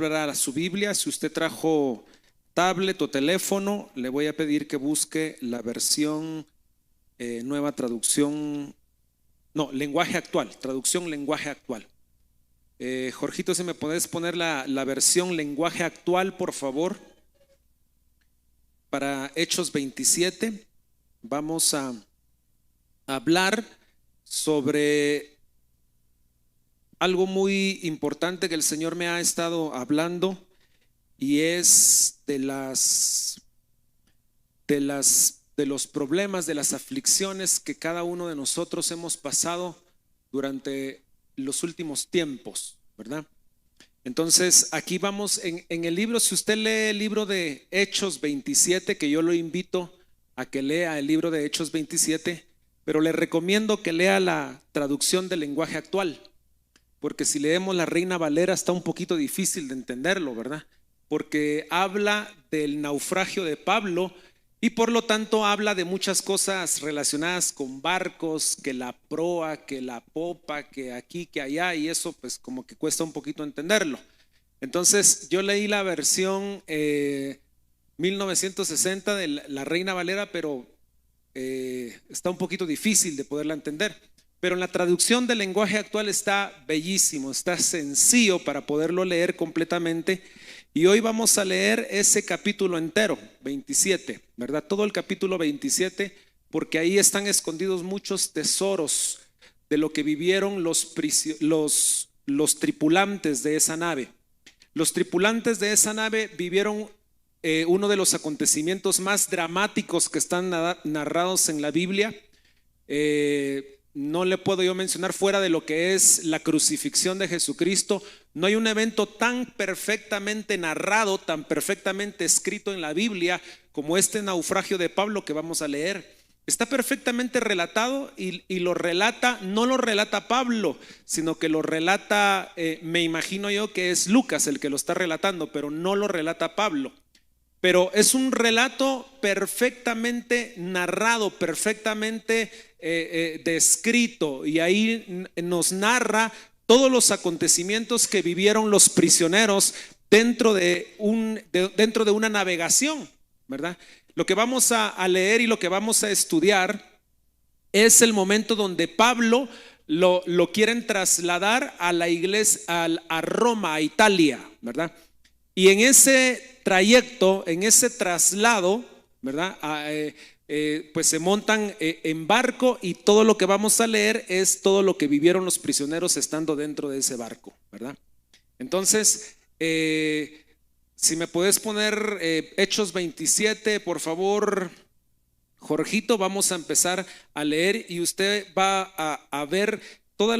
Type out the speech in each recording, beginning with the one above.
abra su Biblia. Si usted trajo tablet o teléfono, le voy a pedir que busque la versión nueva traducción, no, lenguaje actual, traducción lenguaje actual. Jorgito, si me puedes poner la versión lenguaje actual, por favor, para Hechos 27. Vamos a hablar sobre algo muy importante que el Señor me ha estado hablando, y es de los problemas, de las aflicciones que cada uno de nosotros hemos pasado durante los últimos tiempos, ¿verdad? Entonces aquí vamos en el libro. Si usted lee el libro de Hechos 27, que yo lo invito a que lea el libro de Hechos 27, pero le recomiendo que lea la traducción del lenguaje actual, porque si leemos la Reina Valera está un poquito difícil de entenderlo, ¿verdad? Porque habla del naufragio de Pablo y por lo tanto habla de muchas cosas relacionadas con barcos, que la proa, que la popa, que aquí, que allá, y eso pues como que cuesta un poquito entenderlo. Entonces yo leí la versión 1960 de la Reina Valera, pero está un poquito difícil de poderla entender. Pero en la traducción del lenguaje actual está bellísimo, está sencillo para poderlo leer completamente. Y hoy vamos a leer ese capítulo entero, 27, ¿verdad? Todo el capítulo 27, porque ahí están escondidos muchos tesoros de lo que vivieron los tripulantes de esa nave. Los tripulantes de esa nave vivieron uno de los acontecimientos más dramáticos que están narrados en la Biblia. No le puedo yo mencionar fuera de lo que es la crucifixión de Jesucristo. No hay un evento tan perfectamente narrado, tan perfectamente escrito en la Biblia como este naufragio de Pablo que vamos a leer. Está perfectamente relatado y lo relata, no lo relata Pablo, sino que lo relata, me imagino yo que es Lucas el que lo está relatando, pero no lo relata Pablo. Pero es un relato perfectamente narrado, perfectamente descrito, y ahí nos narra todos los acontecimientos que vivieron los prisioneros dentro de una navegación, ¿verdad? Lo que vamos a leer y lo que vamos a estudiar es el momento donde Pablo lo quieren trasladar a la iglesia, a Roma, a Italia, ¿verdad? Y en ese trayecto, en ese traslado, ¿verdad? Pues se montan en barco, y todo lo que vamos a leer es todo lo que vivieron los prisioneros estando dentro de ese barco, ¿verdad? Entonces, si me puedes poner Hechos 27, por favor, Jorgito, vamos a empezar a leer y usted va a ver todos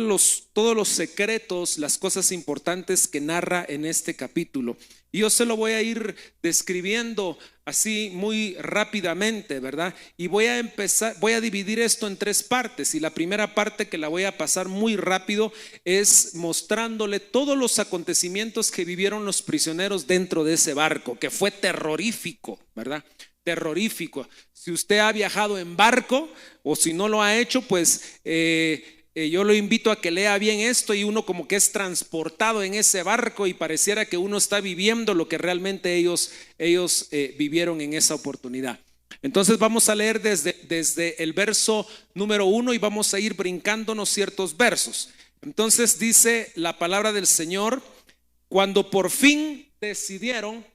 los secretos, las cosas importantes que narra en este capítulo. Y yo se lo voy a ir describiendo así muy rápidamente, ¿verdad? Y voy a dividir esto en tres partes. Y la primera parte, que la voy a pasar muy rápido, es mostrándole todos los acontecimientos que vivieron los prisioneros dentro de ese barco, que fue terrorífico, ¿verdad? Terrorífico. Si usted ha viajado en barco o si no lo ha hecho, pues yo lo invito a que lea bien esto, y uno como que es transportado en ese barco y pareciera que uno está viviendo lo que realmente ellos vivieron en esa oportunidad. Entonces vamos a leer desde el verso número 1 y vamos a ir brincándonos ciertos versos. Entonces dice la palabra del Señor: cuando por fin decidieron,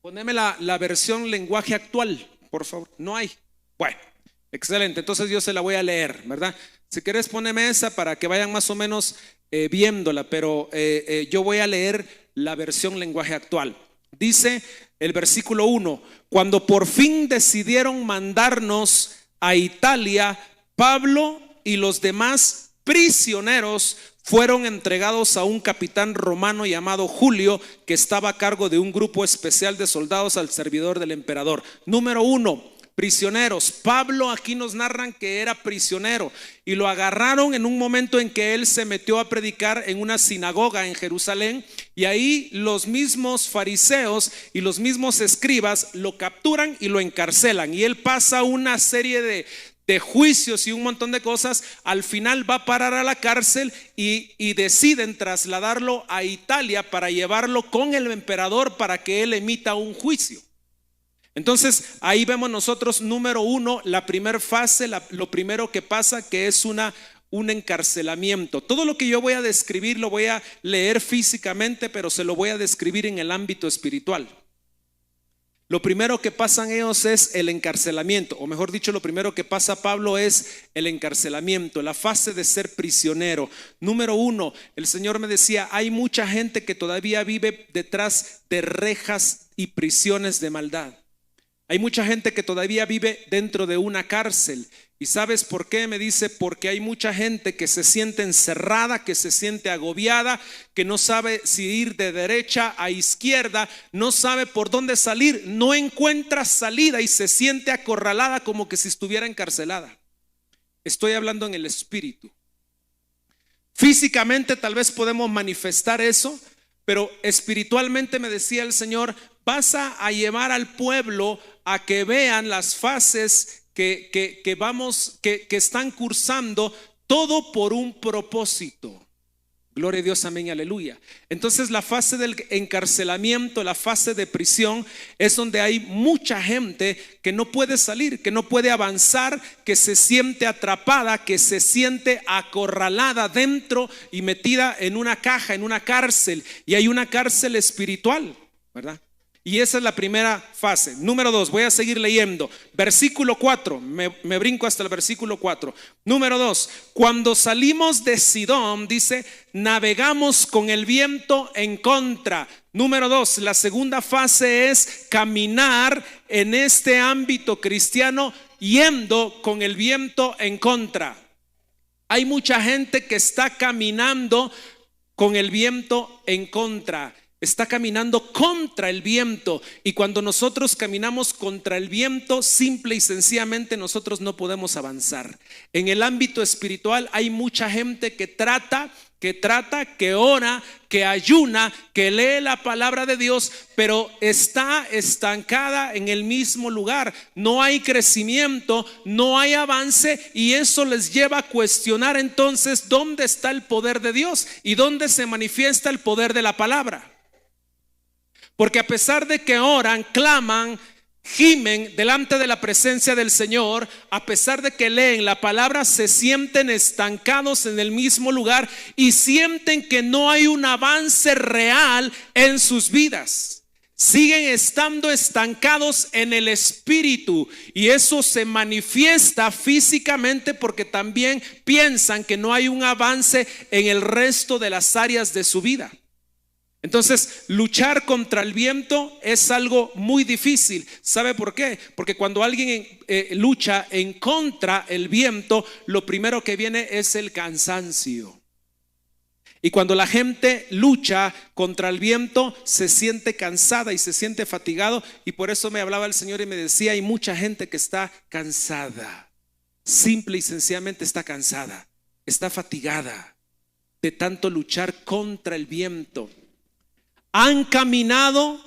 poneme la versión lenguaje actual, por favor. No hay. Bueno, excelente, entonces yo se la voy a leer, ¿verdad? Si querés poneme esa para que vayan más o menos viéndola, pero yo voy a leer la versión lenguaje actual. Dice el versículo 1: cuando por fin decidieron mandarnos a Italia, Pablo y los demás prisioneros fueron entregados a un capitán romano llamado Julio, que estaba a cargo de un grupo especial de soldados al servidor del emperador. Número 1, prisioneros. Pablo aquí nos narran que era prisionero y lo agarraron en un momento en que él se metió a predicar en una sinagoga en Jerusalén, y ahí los mismos fariseos y los mismos escribas lo capturan y lo encarcelan, y él pasa una serie de juicios y un montón de cosas, al final va a parar a la cárcel y deciden trasladarlo a Italia para llevarlo con el emperador para que él emita un juicio. Entonces ahí vemos nosotros, número uno, la primera fase, lo primero que pasa, que es un encarcelamiento. Todo lo que yo voy a describir lo voy a leer físicamente, pero se lo voy a describir en el ámbito espiritual. Lo primero que pasan ellos es el encarcelamiento, o mejor dicho, lo primero que pasa Pablo es el encarcelamiento, la fase de ser prisionero. Número uno, el Señor me decía, hay mucha gente que todavía vive detrás de rejas y prisiones de maldad. Hay mucha gente que todavía vive dentro de una cárcel. ¿Y sabes por qué? Me dice, porque hay mucha gente que se siente encerrada, que se siente agobiada, que no sabe si ir de derecha a izquierda, no sabe por dónde salir, no encuentra salida y se siente acorralada como que si estuviera encarcelada. Estoy hablando en el espíritu. Físicamente tal vez podemos manifestar eso, pero espiritualmente me decía el Señor, vas a llevar al pueblo a que vean las fases que están cursando, todo por un propósito. Gloria a Dios, amén, aleluya. Entonces la fase del encarcelamiento, la fase de prisión, es donde hay mucha gente que no puede salir, que no puede avanzar, que se siente atrapada, que se siente acorralada dentro y metida en una caja, en una cárcel. Y hay una cárcel espiritual, ¿verdad? Y esa es la primera fase. Número 2, voy a seguir leyendo. Versículo 4, me brinco hasta el versículo 4. Número 2, cuando salimos de Sidón, dice, navegamos con el viento en contra. Número 2, la segunda fase es caminar en este ámbito cristiano yendo con el viento en contra. Hay mucha gente que está caminando con el viento en contra. Está caminando contra el viento, y cuando nosotros caminamos contra el viento, simple y sencillamente nosotros no podemos avanzar. En el ámbito espiritual hay mucha gente que trata, que ora, que ayuna, que lee la palabra de Dios, pero está estancada en el mismo lugar. No hay crecimiento, no hay avance, y eso les lleva a cuestionar entonces dónde está el poder de Dios y dónde se manifiesta el poder de la palabra. Porque a pesar de que oran, claman, gimen delante de la presencia del Señor, a pesar de que leen la palabra, se sienten estancados en el mismo lugar y sienten que no hay un avance real en sus vidas. Siguen estando estancados en el espíritu, y eso se manifiesta físicamente porque también piensan que no hay un avance en el resto de las áreas de su vida. Entonces, luchar contra el viento es algo muy difícil. ¿Sabe por qué? Porque cuando alguien lucha en contra el viento, lo primero que viene es el cansancio. Y cuando la gente lucha contra el viento, se siente cansada y se siente fatigado. Y por eso me hablaba el Señor y me decía, hay mucha gente que está cansada. Simple y sencillamente está cansada, está fatigada de tanto luchar contra el viento. Han caminado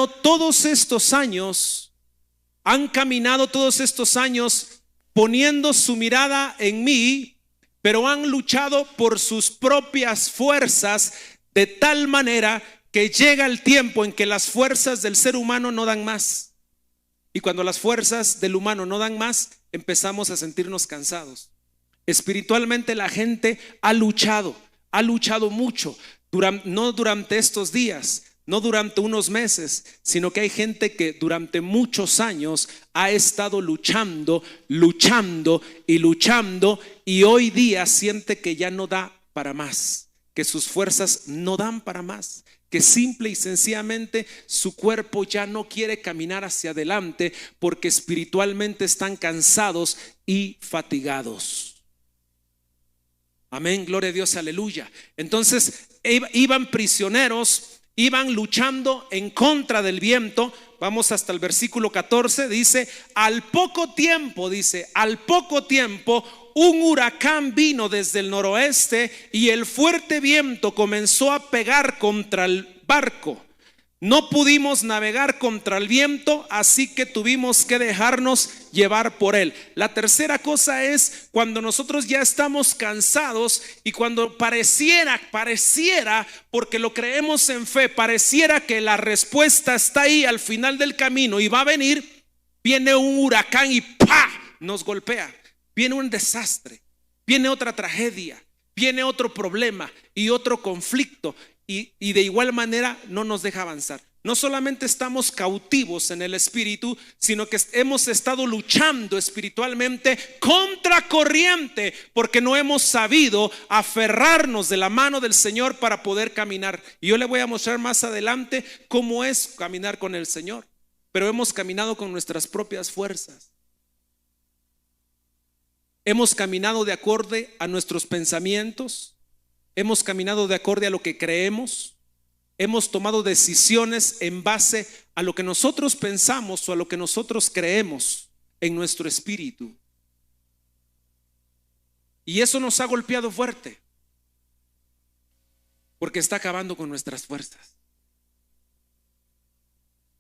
todos estos años, poniendo su mirada en mí, pero han luchado por sus propias fuerzas de tal manera que llega el tiempo en que las fuerzas del ser humano no dan más. Y cuando las fuerzas del humano no dan más, empezamos a sentirnos cansados. Espiritualmente la gente ha luchado mucho. No durante estos días, no durante unos meses, sino que hay gente que durante muchos años ha estado luchando, y hoy día siente que ya no da para más, que sus fuerzas no dan para más, que simple y sencillamente su cuerpo ya no quiere caminar hacia adelante porque espiritualmente están cansados y fatigados. Amén, gloria a Dios, aleluya. Entonces iban prisioneros, iban luchando en contra del viento. Vamos hasta el versículo 14, dice, al poco tiempo, un huracán vino desde el noroeste y el fuerte viento comenzó a pegar contra el barco. No pudimos navegar contra el viento, así que tuvimos que dejarnos llevar por él. La tercera cosa es cuando nosotros ya estamos cansados y cuando pareciera, porque lo creemos en fe, pareciera que la respuesta está ahí al final del camino y va a venir, viene un huracán y ¡pa!, nos golpea. Viene un desastre, viene otra tragedia, viene otro problema y otro conflicto. Y de igual manera no nos deja avanzar. No solamente estamos cautivos en el espíritu, sino que hemos estado luchando espiritualmente contra corriente, porque no hemos sabido aferrarnos de la mano del Señor para poder caminar. Y yo le voy a mostrar más adelante cómo es caminar con el Señor. Pero hemos caminado con nuestras propias fuerzas. Hemos caminado de acuerdo a nuestros pensamientos. Hemos caminado de acuerdo a lo que creemos. Hemos tomado decisiones en base a lo que nosotros pensamos o a lo que nosotros creemos en nuestro espíritu. Y eso nos ha golpeado fuerte, porque está acabando con nuestras fuerzas.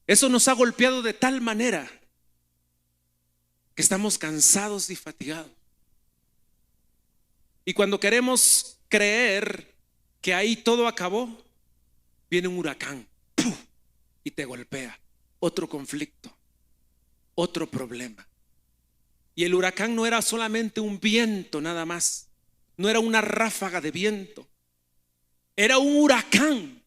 Eso nos ha golpeado de tal manera que estamos cansados y fatigados. Y cuando queremos creer que ahí todo acabó, viene un huracán, ¡puf!, y te golpea. Otro conflicto, otro problema. Y el huracán no era solamente un viento nada más, no era una ráfaga de viento, era un huracán.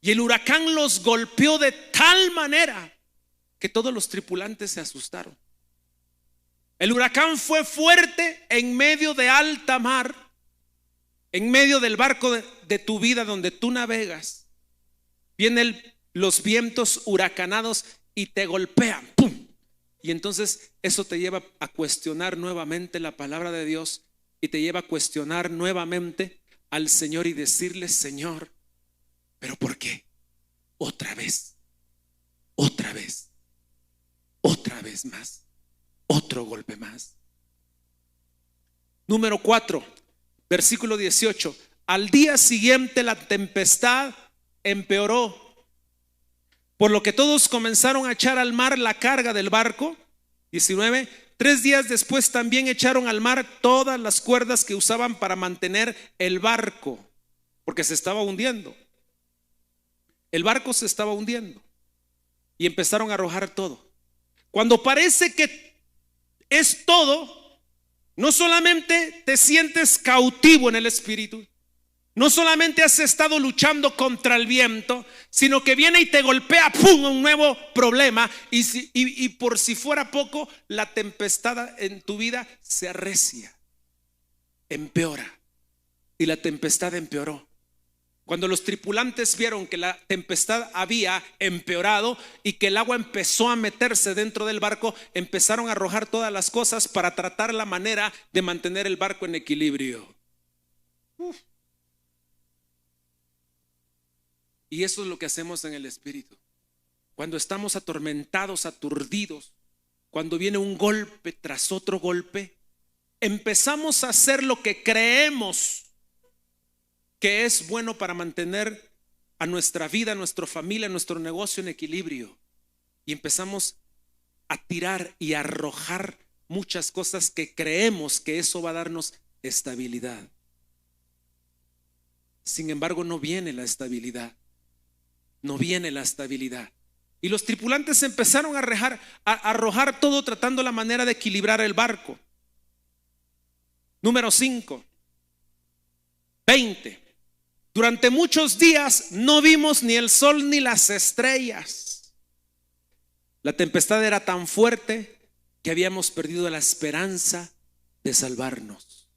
Y el huracán los golpeó de tal manera que todos los tripulantes se asustaron. El huracán fue fuerte en medio de alta mar, en medio del barco de tu vida donde tú navegas. Vienen los vientos huracanados y te golpean, ¡pum! Y entonces eso te lleva a cuestionar nuevamente la palabra de Dios y te lleva a cuestionar nuevamente al Señor y decirle: Señor, ¿pero por qué? Otra vez más, otro golpe más. Número 4, versículo 18. Al día siguiente la tempestad empeoró, por lo que todos comenzaron a echar al mar la carga del barco. 19. 3 días después también echaron al mar todas las cuerdas que usaban para mantener el barco, porque se estaba hundiendo. El barco se estaba hundiendo y empezaron a arrojar todo. Cuando parece que es todo, no solamente te sientes cautivo en el espíritu, no solamente has estado luchando contra el viento, sino que viene y te golpea, ¡pum!, un nuevo problema. Y por si fuera poco, la tempestad en tu vida se arrecia, empeora. Y la tempestad empeoró. Cuando los tripulantes vieron que la tempestad había empeorado y que el agua empezó a meterse dentro del barco, empezaron a arrojar todas las cosas para tratar la manera de mantener el barco en equilibrio. Y eso es lo que hacemos en el espíritu. Cuando estamos atormentados, aturdidos, cuando viene un golpe tras otro golpe, empezamos a hacer lo que creemos que es bueno para mantener a nuestra vida, a nuestra familia, a nuestro negocio en equilibrio. Y empezamos a tirar y a arrojar muchas cosas que creemos que eso va a darnos estabilidad. Sin embargo, no viene la estabilidad. No viene la estabilidad. Y los tripulantes empezaron a arrojar todo, tratando la manera de equilibrar el barco. Número 5, 20. Durante muchos días no vimos ni el sol ni las estrellas. La tempestad era tan fuerte que habíamos perdido la esperanza de salvarnos.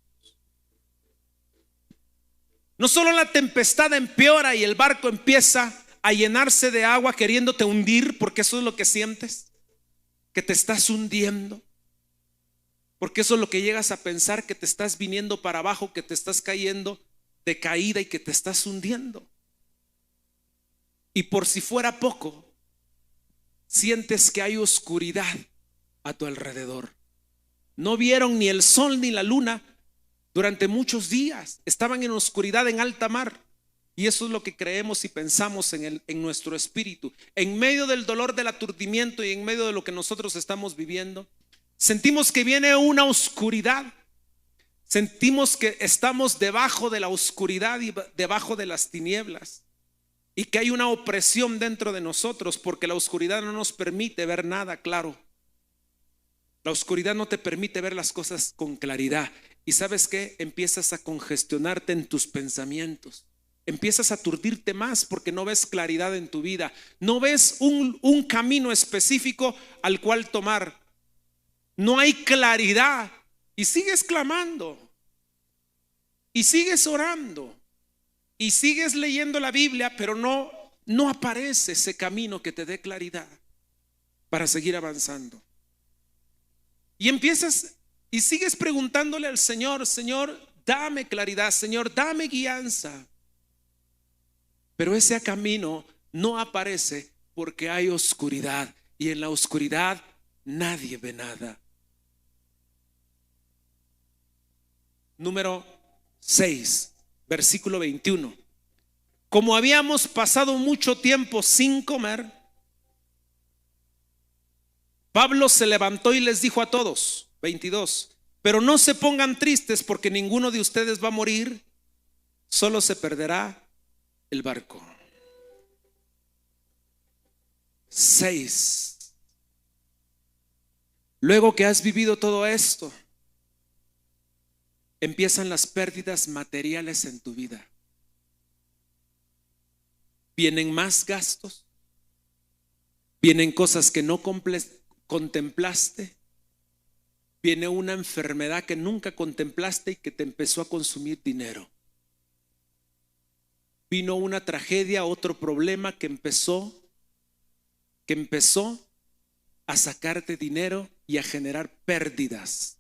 No solo la tempestad empeora y el barco empieza a llenarse de agua queriéndote hundir, porque eso es lo que sientes, que te estás hundiendo, porque eso es lo que llegas a pensar, que te estás viniendo para abajo, que te estás cayendo de caída y que te estás hundiendo. Y por si fuera poco, sientes que hay oscuridad a tu alrededor. No vieron ni el sol ni la luna durante muchos días. Estaban en oscuridad en alta mar. Y eso es lo que creemos y pensamos en nuestro espíritu. En medio del dolor, del aturdimiento y en medio de lo que nosotros estamos viviendo, sentimos que viene una oscuridad. Sentimos que estamos debajo de la oscuridad y debajo de las tinieblas. Y que hay una opresión dentro de nosotros porque la oscuridad no nos permite ver nada claro. La oscuridad no te permite ver las cosas con claridad. ¿Y sabes qué? Empiezas a congestionarte en tus pensamientos. Empiezas a aturdirte más porque no ves claridad en tu vida. No ves un camino específico al cual tomar. No hay claridad. Y sigues clamando. Y sigues orando. Y sigues leyendo la Biblia, pero no aparece ese camino que te dé claridad para seguir avanzando. Y empiezas y sigues preguntándole al Señor: Señor, dame claridad, Señor, dame guianza. Pero ese camino no aparece porque hay oscuridad, y en la oscuridad nadie ve nada. Número 6, versículo 21. Como habíamos pasado mucho tiempo sin comer, Pablo se levantó y les dijo a todos, 22, pero no se pongan tristes porque ninguno de ustedes va a morir, solo se perderá el barco. 6. Luego que has vivido todo esto, empiezan las pérdidas materiales en tu vida. Vienen más gastos, vienen cosas que no contemplaste, viene una enfermedad que nunca contemplaste y que te empezó a consumir dinero. Vino una tragedia, otro problema que empezó a sacarte dinero y a generar pérdidas.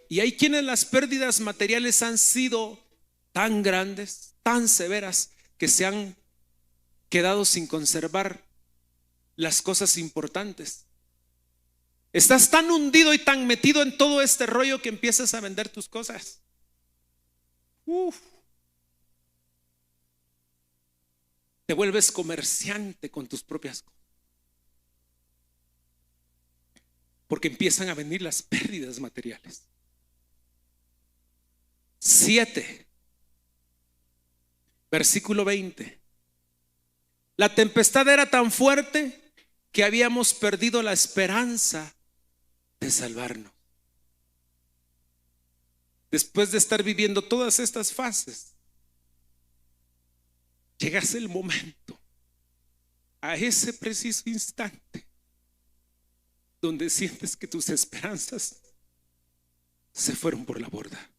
Y hay quienes las pérdidas materiales han sido tan grandes, tan severas, que se han quedado sin conservar las cosas importantes. Estás tan hundido y tan metido en todo este rollo que empiezas a vender tus cosas. Te vuelves comerciante con tus propias cosas. Porque empiezan a venir las pérdidas materiales. 7, versículo 20. La tempestad era tan fuerte que habíamos perdido la esperanza de salvarnos. Después de estar viviendo todas estas fases, llegas el momento, a ese preciso instante, donde sientes que tus esperanzas se fueron por la borda.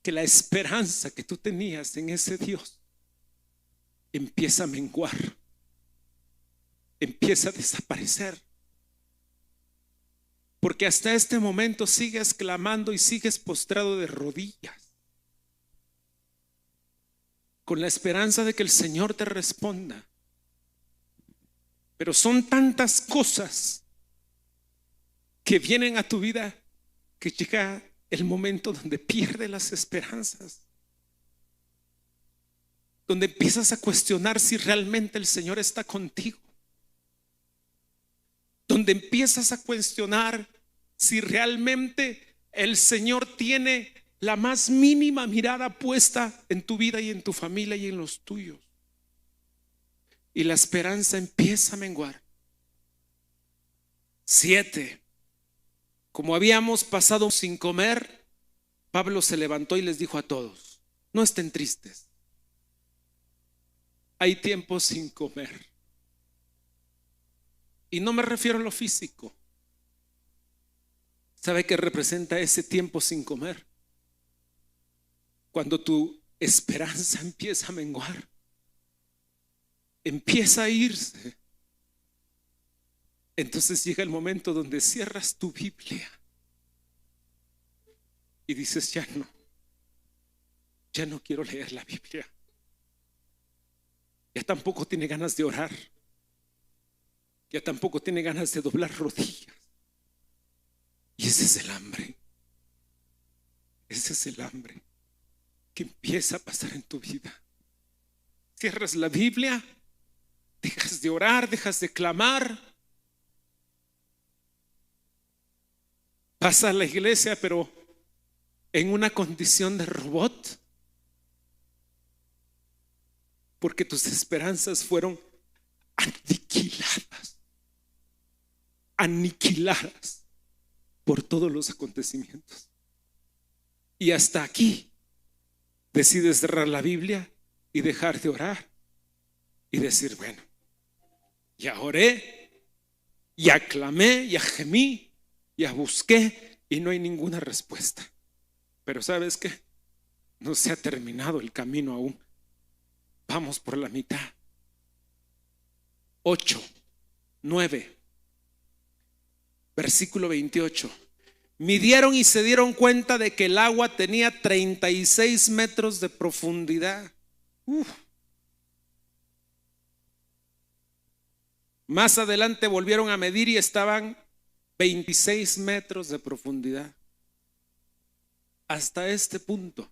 Que la esperanza que tú tenías en ese Dios empieza a menguar, empieza a desaparecer. Porque hasta este momento sigues clamando y sigues postrado de rodillas, con la esperanza de que el Señor te responda. Pero son tantas cosas que vienen a tu vida que llega el momento donde pierdes las esperanzas, donde empiezas a cuestionar si realmente el Señor está contigo, donde empiezas a cuestionar si realmente el Señor tiene la más mínima mirada puesta en tu vida y en tu familia y en los tuyos. Y la esperanza empieza a menguar. 7. Como habíamos pasado sin comer, Pablo se levantó y les dijo a todos: no estén tristes. Hay tiempo sin comer. Y no me refiero a lo físico. ¿Sabe qué representa ese tiempo sin comer? Cuando tu esperanza empieza a menguar, empieza a irse. Entonces llega el momento donde cierras tu Biblia y dices: ya no quiero leer la Biblia. Ya tampoco tiene ganas de orar. Ya tampoco tiene ganas de doblar rodillas. Y ese es el hambre. Ese es el hambre. que empieza a pasar en tu vida. Cierras la Biblia, dejas de orar, dejas de clamar, vas a la iglesia pero en una condición de robot, porque tus esperanzas fueron aniquiladas por todos los acontecimientos. Y hasta aquí decides cerrar la Biblia y dejar de orar y decir, bueno, ya oré, ya clamé, ya gemí, ya busqué y no hay ninguna respuesta. Pero ¿sabes qué? No se ha terminado el camino aún. Vamos por la mitad. 8, 9, versículo 28. Midieron y se dieron cuenta de que el agua tenía 36 metros de profundidad. Más adelante volvieron a medir y estaban 26 metros de profundidad. Hasta este punto,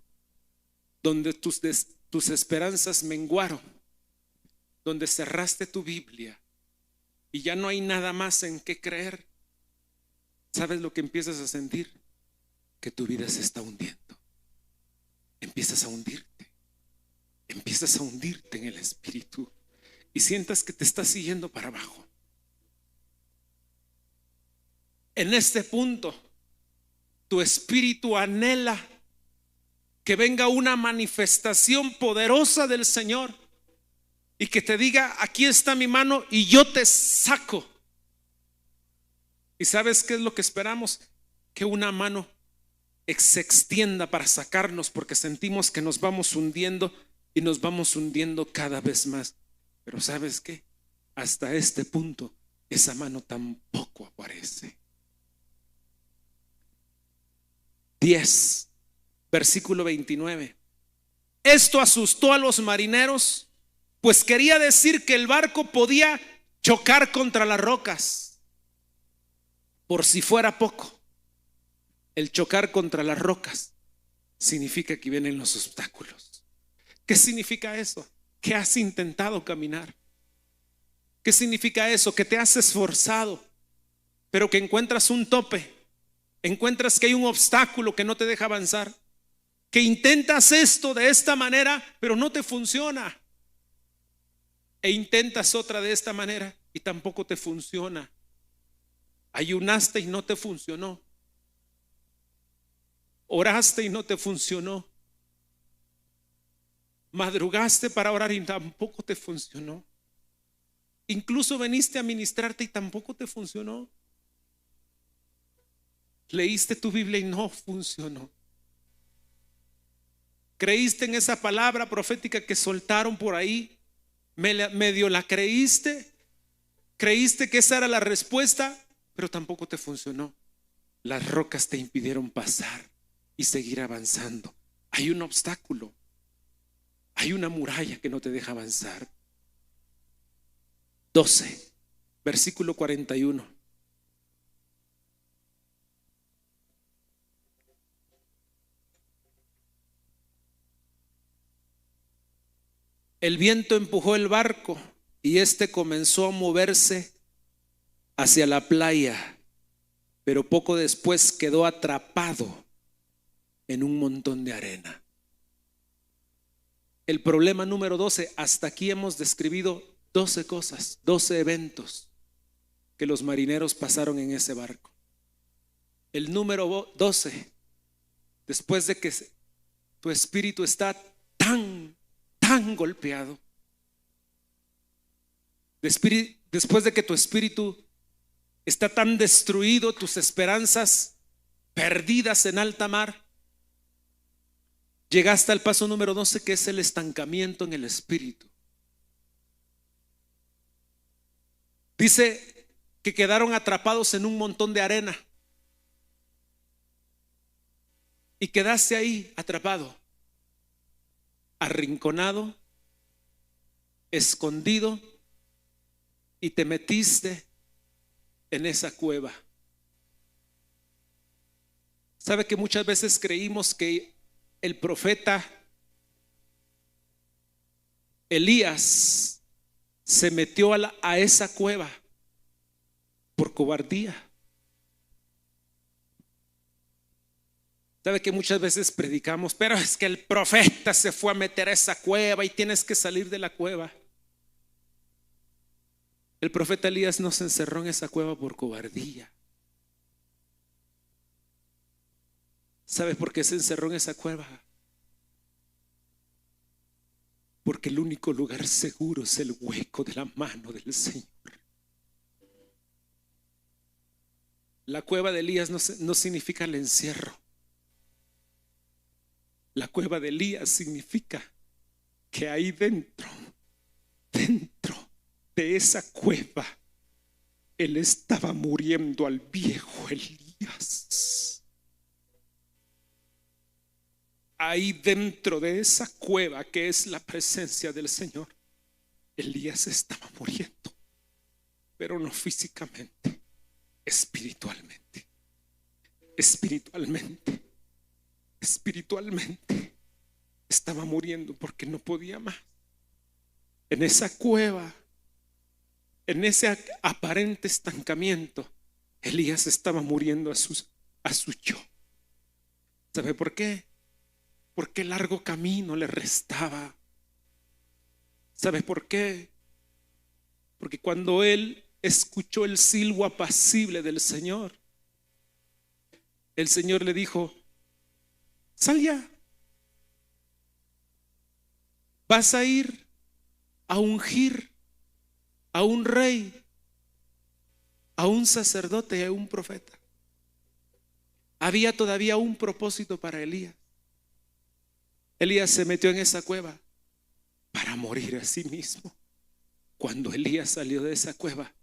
donde tus esperanzas menguaron, donde cerraste tu Biblia y ya no hay nada más en qué creer, ¿sabes lo que empiezas a sentir? Que tu vida se está hundiendo. Empiezas a hundirte en el espíritu y sientas que te estás siguiendo para abajo. En este punto, tu espíritu anhela que venga una manifestación poderosa del Señor y que te diga, aquí está mi mano y yo te saco. ¿Y sabes qué es lo que esperamos? Que una mano se extienda para sacarnos, porque sentimos que nos vamos hundiendo y nos vamos hundiendo cada vez más. Pero ¿sabes qué? Hasta este punto esa mano tampoco aparece. 10, versículo 29. Esto asustó a los marineros, pues quería decir que el barco podía chocar contra las rocas. Por si fuera poco, el chocar contra las rocas significa que vienen los obstáculos. ¿Qué significa eso? Que has intentado caminar. ¿Qué significa eso? Que te has esforzado, pero que encuentras un tope, encuentras que hay un obstáculo que no te deja avanzar, que intentas esto de esta manera, pero no te funciona, e intentas otra de esta manera y tampoco te funciona. Ayunaste y no te funcionó. Oraste y no te funcionó. Madrugaste para orar y tampoco te funcionó. Incluso viniste a ministrarte y tampoco te funcionó. Leíste tu Biblia y no funcionó. Creíste en esa palabra profética que soltaron por ahí, medio la creíste que esa era la respuesta, pero tampoco te funcionó. Las rocas te impidieron pasar y seguir avanzando. Hay un obstáculo, hay una muralla que no te deja avanzar. 12, versículo 41. El viento empujó el barco y este comenzó a moverse hacia la playa, pero poco después quedó atrapado en un montón de arena. El problema número 12, hasta aquí hemos describido 12 cosas, 12 eventos que los marineros pasaron en ese barco. El número 12, después de que tu espíritu está tan golpeado, después de que tu espíritu está tan destruido, tus esperanzas perdidas en alta mar, llegaste al paso número 12, que es el estancamiento en el espíritu. Dice que quedaron atrapados en un montón de arena y quedaste ahí atrapado, arrinconado, escondido, y te metiste en esa cueva. ¿Sabe que muchas veces creímos que el profeta Elías se metió a esa cueva por cobardía. Sabe que muchas veces predicamos, pero es que el profeta se fue a meter a esa cueva y tienes que salir de la cueva. El profeta Elías no se encerró en esa cueva por cobardía. ¿Sabe por qué se encerró en esa cueva? Porque el único lugar seguro es el hueco de la mano del Señor. La cueva de Elías no significa el encierro. La cueva de Elías significa que ahí dentro de esa cueva, él estaba muriendo al viejo Elías. Ahí dentro de esa cueva que es la presencia del Señor, Elías estaba muriendo, pero no físicamente, espiritualmente. Espiritualmente estaba muriendo porque no podía más. En esa cueva, en ese aparente estancamiento, Elías estaba muriendo a su yo. ¿Sabe por qué? Porque el largo camino le restaba. ¿Sabe por qué? Porque cuando él escuchó el silbo apacible del Señor, el Señor le dijo: sal ya, vas a ir a ungir a un rey, a un sacerdote y a un profeta. Había todavía un propósito para Elías. Elías se metió en esa cueva para morir a sí mismo. Cuando Elías salió de esa cueva,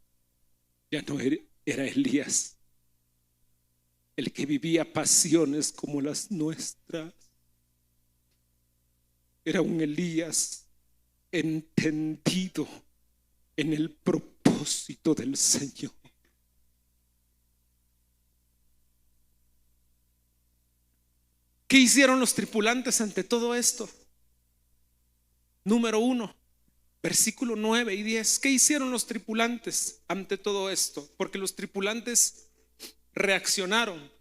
ya no era Elías el que vivía pasiones como las nuestras. Era un Elías entendido en el propósito del Señor. ¿Qué hicieron los tripulantes ante todo esto? Número 1, versículo 9 y 10. ¿Qué hicieron los tripulantes ante todo esto? Porque los tripulantes reaccionaron.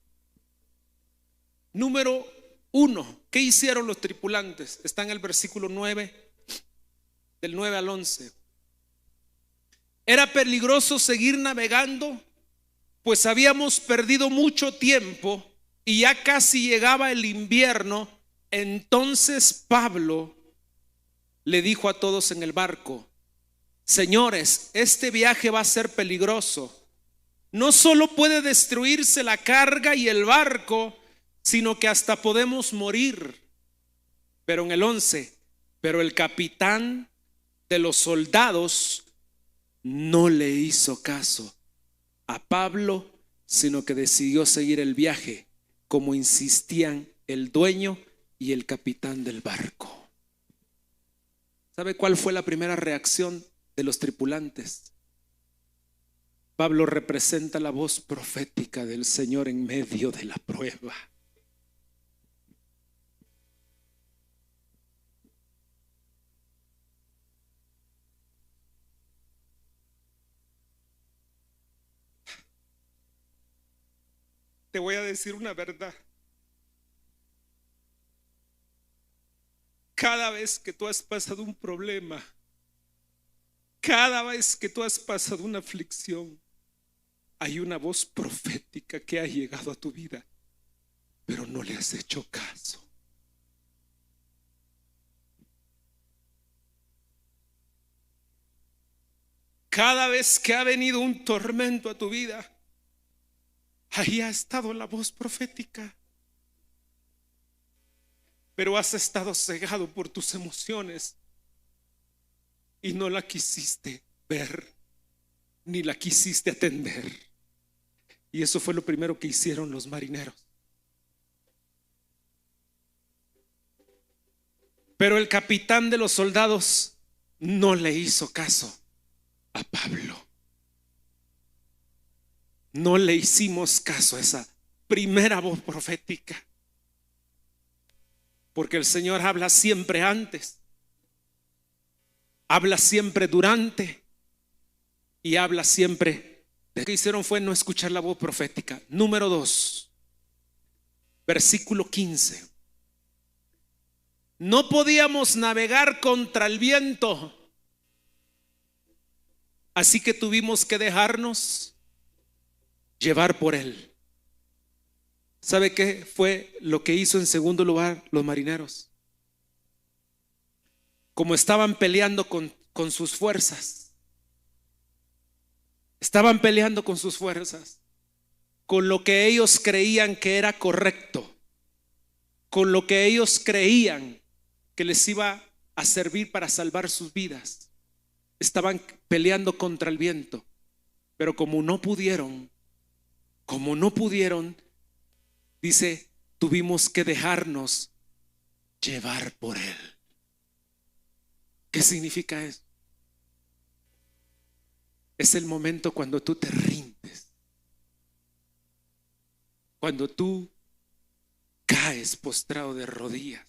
Número 1, ¿qué hicieron los tripulantes? Está en el versículo 9, del 9 al 11. Era peligroso seguir navegando, pues habíamos perdido mucho tiempo y ya casi llegaba el invierno. Entonces Pablo le dijo a todos en el barco: señores, este viaje va a ser peligroso. No solo puede destruirse la carga y el barco, sino que hasta podemos morir. Pero en el 11, pero el capitán de los soldados no le hizo caso a Pablo, sino que decidió seguir el viaje como insistían el dueño y el capitán del barco. ¿Sabe cuál fue la primera reacción de los tripulantes? Pablo representa la voz profética del Señor en medio de la prueba. Te voy a decir una verdad. Cada vez que tú has pasado un problema, cada vez que tú has pasado una aflicción, hay una voz profética que ha llegado a tu vida, pero no le has hecho caso. Cada vez que ha venido un tormento a tu vida, ahí ha estado la voz profética, pero has estado cegado por tus emociones y no la quisiste ver ni la quisiste atender. Y eso fue lo primero que hicieron los marineros. Pero el capitán de los soldados no le hizo caso a Pablo. No le hicimos caso a esa primera voz profética, porque el Señor habla siempre antes. habla siempre durante y habla siempre. Lo que hicieron fue no escuchar la voz profética. Número 2, versículo 15. No podíamos navegar contra el viento, así que tuvimos que dejarnos llevar por él. ¿Sabe qué fue lo que hizo en segundo lugar los marineros? Como estaban peleando con sus fuerzas, estaban peleando con sus fuerzas, con lo que ellos creían que era correcto, con lo que ellos creían que les iba a servir para salvar sus vidas. Estaban peleando contra el viento, pero como no pudieron, dice, tuvimos que dejarnos llevar por él. ¿Qué significa eso? Es el momento cuando tú te rindes, cuando tú caes postrado de rodillas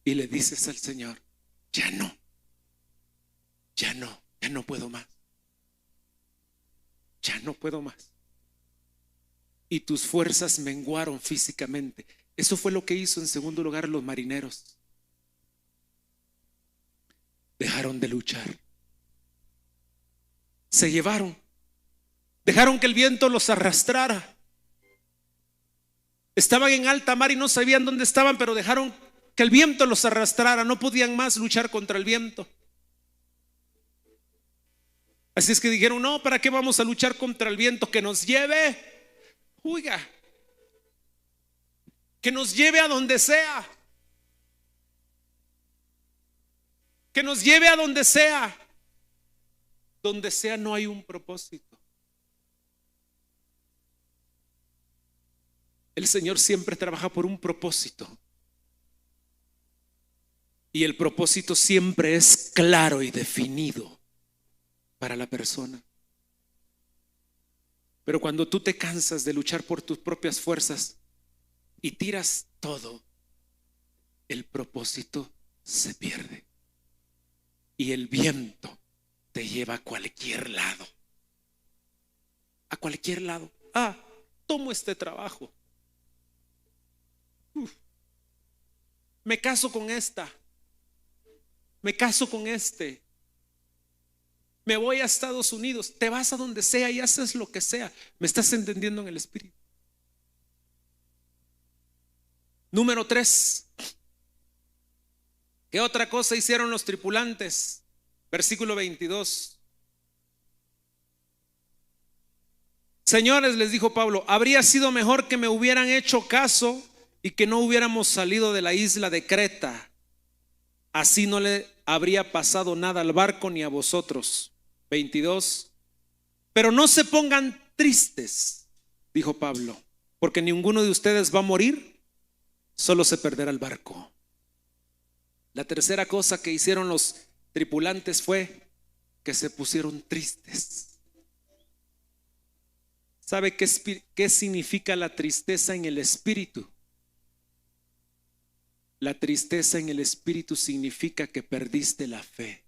y le dices al Señor, ya no puedo más, ya no puedo más. Y tus fuerzas menguaron físicamente. Eso fue lo que hizo en segundo lugar los marineros. Dejaron de luchar, se llevaron, dejaron que el viento los arrastrara. Estaban en alta mar y no sabían dónde estaban, pero dejaron que el viento los arrastrara. No podían más luchar contra el viento. Así es que dijeron, no, ¿para qué vamos a luchar contra el viento? Que nos lleve, oiga, que nos lleve a donde sea. Que nos lleve a donde sea. Donde sea no hay un propósito. El Señor siempre trabaja por un propósito. Y el propósito siempre es claro y definido para la persona. Pero cuando tú te cansas de luchar por tus propias fuerzas y tiras todo, el propósito se pierde. Y el viento te lleva a cualquier lado. A cualquier lado. Tomo este trabajo. Me caso con esta. Me caso con este. Me voy a Estados Unidos. Te vas a donde sea y haces lo que sea. ¿Me estás entendiendo en el espíritu? Número 3. ¿Qué otra cosa hicieron los tripulantes? Versículo 22. Señores, les dijo Pablo, habría sido mejor que me hubieran hecho caso y que no hubiéramos salido de la isla de Creta. Así no le habría pasado nada al barco ni a vosotros. 22. Pero no se pongan tristes, dijo Pablo, porque ninguno de ustedes va a morir, solo se perderá el barco. La tercera cosa que hicieron los tripulantes fue que se pusieron tristes. ¿Sabe qué significa la tristeza en el espíritu? La tristeza en el espíritu significa que perdiste la fe.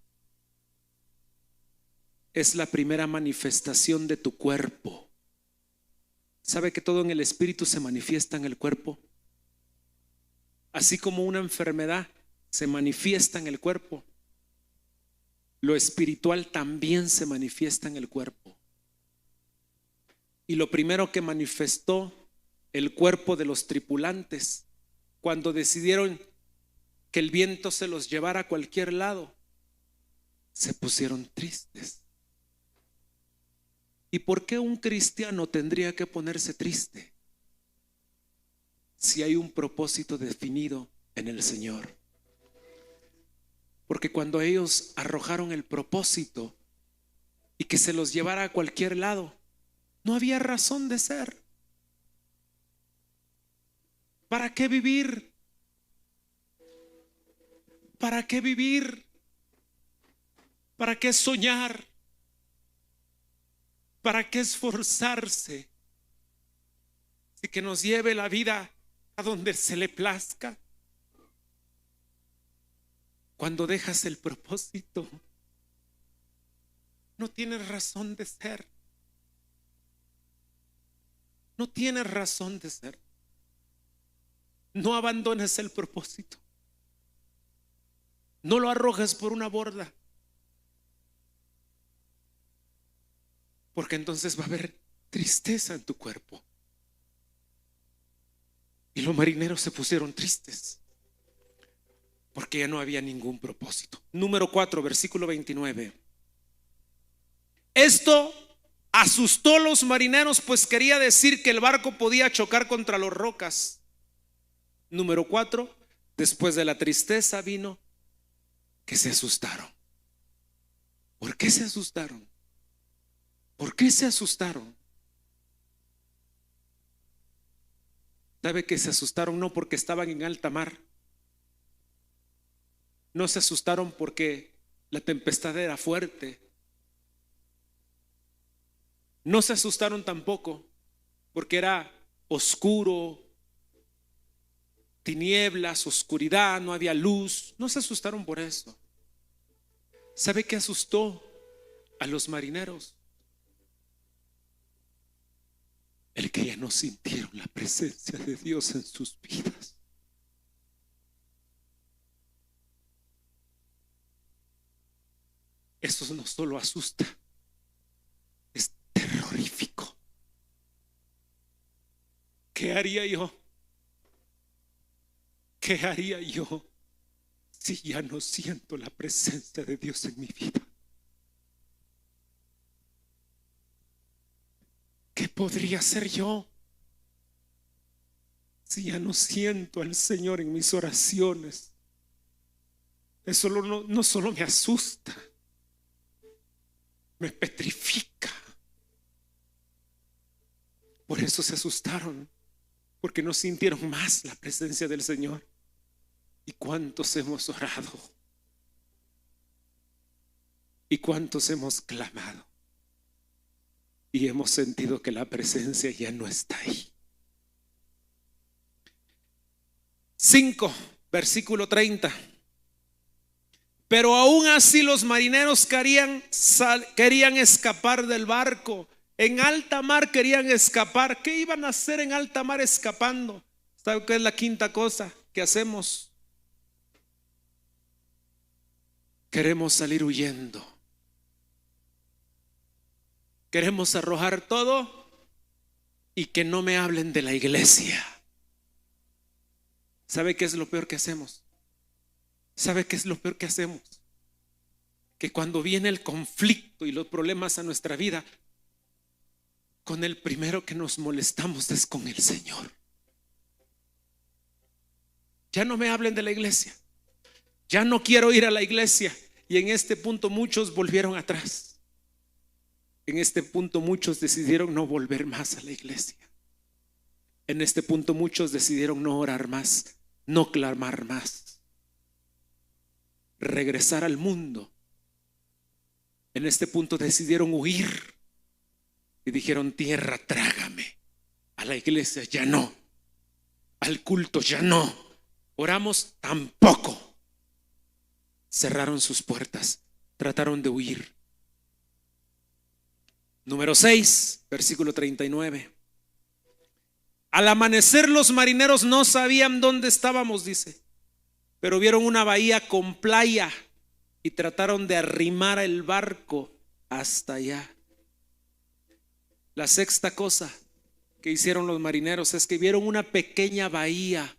Es la primera manifestación de tu cuerpo. ¿Sabe que todo en el espíritu se manifiesta en el cuerpo? Así como una enfermedad se manifiesta en el cuerpo, lo espiritual también se manifiesta en el cuerpo. Y lo primero que manifestó el cuerpo de los tripulantes cuando decidieron que el viento se los llevara a cualquier lado, se pusieron tristes. ¿Y por qué un cristiano tendría que ponerse triste si hay un propósito definido en el Señor? Porque cuando ellos arrojaron el propósito y que se los llevara a cualquier lado, no había razón de ser. ¿Para qué vivir? ¿Para qué vivir? ¿Para qué soñar? ¿Para qué esforzarse? Si que nos lleve la vida a donde se le plazca. Cuando dejas el propósito, no tienes razón de ser. No tienes razón de ser. No abandones el propósito. No lo arrojes por una borda. Porque entonces va a haber tristeza en tu cuerpo. Y los marineros se pusieron tristes porque ya no había ningún propósito. Número 4, versículo 29. Esto asustó a los marineros, pues quería decir que el barco podía chocar contra las rocas. Número 4, después de la tristeza vino que se asustaron. ¿Por qué se asustaron? ¿Por qué se asustaron? ¿Sabe que se asustaron? No porque estaban en alta mar. No se asustaron porque la tempestad era fuerte. No se asustaron tampoco porque era oscuro, tinieblas, oscuridad, no había luz. No se asustaron por eso. ¿Sabe qué asustó a los marineros? El que ya no sintieron la presencia de Dios en sus vidas. Eso no solo asusta, es terrorífico. ¿Qué haría yo? ¿Qué haría yo si ya no siento la presencia de Dios en mi vida? ¿Qué podría hacer yo si ya no siento al Señor en mis oraciones? Eso no solo me asusta, me petrifica. Por eso se asustaron, porque no sintieron más la presencia del Señor. ¿Y cuántos hemos orado? ¿Y cuántos hemos clamado? Y hemos sentido que la presencia ya no está ahí. 5, versículo 30. Pero aún así los marineros querían escapar del barco. En alta mar querían escapar. ¿Qué iban a hacer en alta mar escapando? ¿Sabe qué es la quinta cosa que hacemos? Queremos salir huyendo. Queremos arrojar todo y que no me hablen de la iglesia. ¿Sabe qué es lo peor que hacemos? ¿Sabe qué es lo peor que hacemos? Que cuando viene el conflicto y los problemas a nuestra vida, con el primero que nos molestamos es con el Señor. Ya no me hablen de la iglesia. Ya no quiero ir a la iglesia. Y en este punto muchos volvieron atrás. En este punto muchos decidieron no volver más a la iglesia. En este punto muchos decidieron no orar más, no clamar más, regresar al mundo. En este punto decidieron huir y dijeron: tierra, trágame. A la iglesia ya no, al culto ya no, oramos tampoco. Cerraron sus puertas, trataron de huir. Número 6, versículo 39. Al amanecer los marineros no sabían dónde estábamos, dice, pero vieron una bahía con playa y trataron de arrimar el barco hasta allá. La sexta cosa que hicieron los marineros es que vieron una pequeña bahía.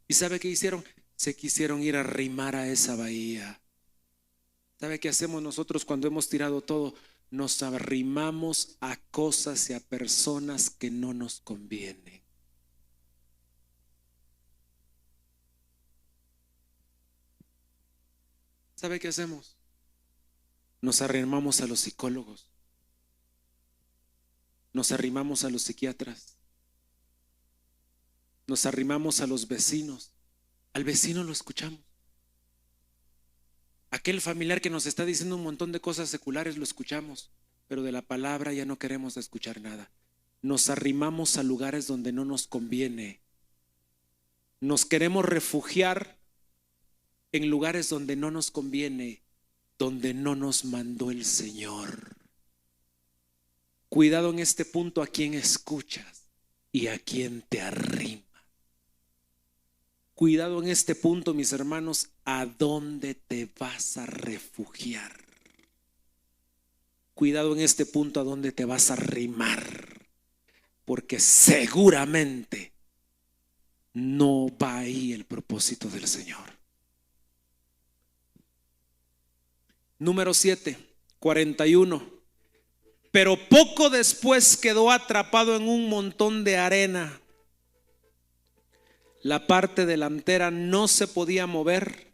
¿Y sabe qué hicieron? Se quisieron ir a arrimar a esa bahía. ¿Sabe qué hacemos nosotros cuando hemos tirado todo? Nos arrimamos a cosas y a personas que no nos convienen. ¿Sabe qué hacemos? Nos arrimamos a los psicólogos. Nos arrimamos a los psiquiatras. Nos arrimamos a los vecinos. Al vecino lo escuchamos. Aquel familiar que nos está diciendo un montón de cosas seculares lo escuchamos, pero de la palabra ya no queremos escuchar nada. Nos arrimamos a lugares donde no nos conviene. Nos queremos refugiar en lugares donde no nos conviene, donde no nos mandó el Señor. Cuidado en este punto a quién escuchas y a quién te arrima. Cuidado en este punto, mis hermanos, a dónde te vas a refugiar. Cuidado en este punto a dónde te vas a arrimar, porque seguramente no va ahí el propósito del Señor. Número 7, 41. Pero poco después quedó atrapado en un montón de arena. La parte delantera no se podía mover,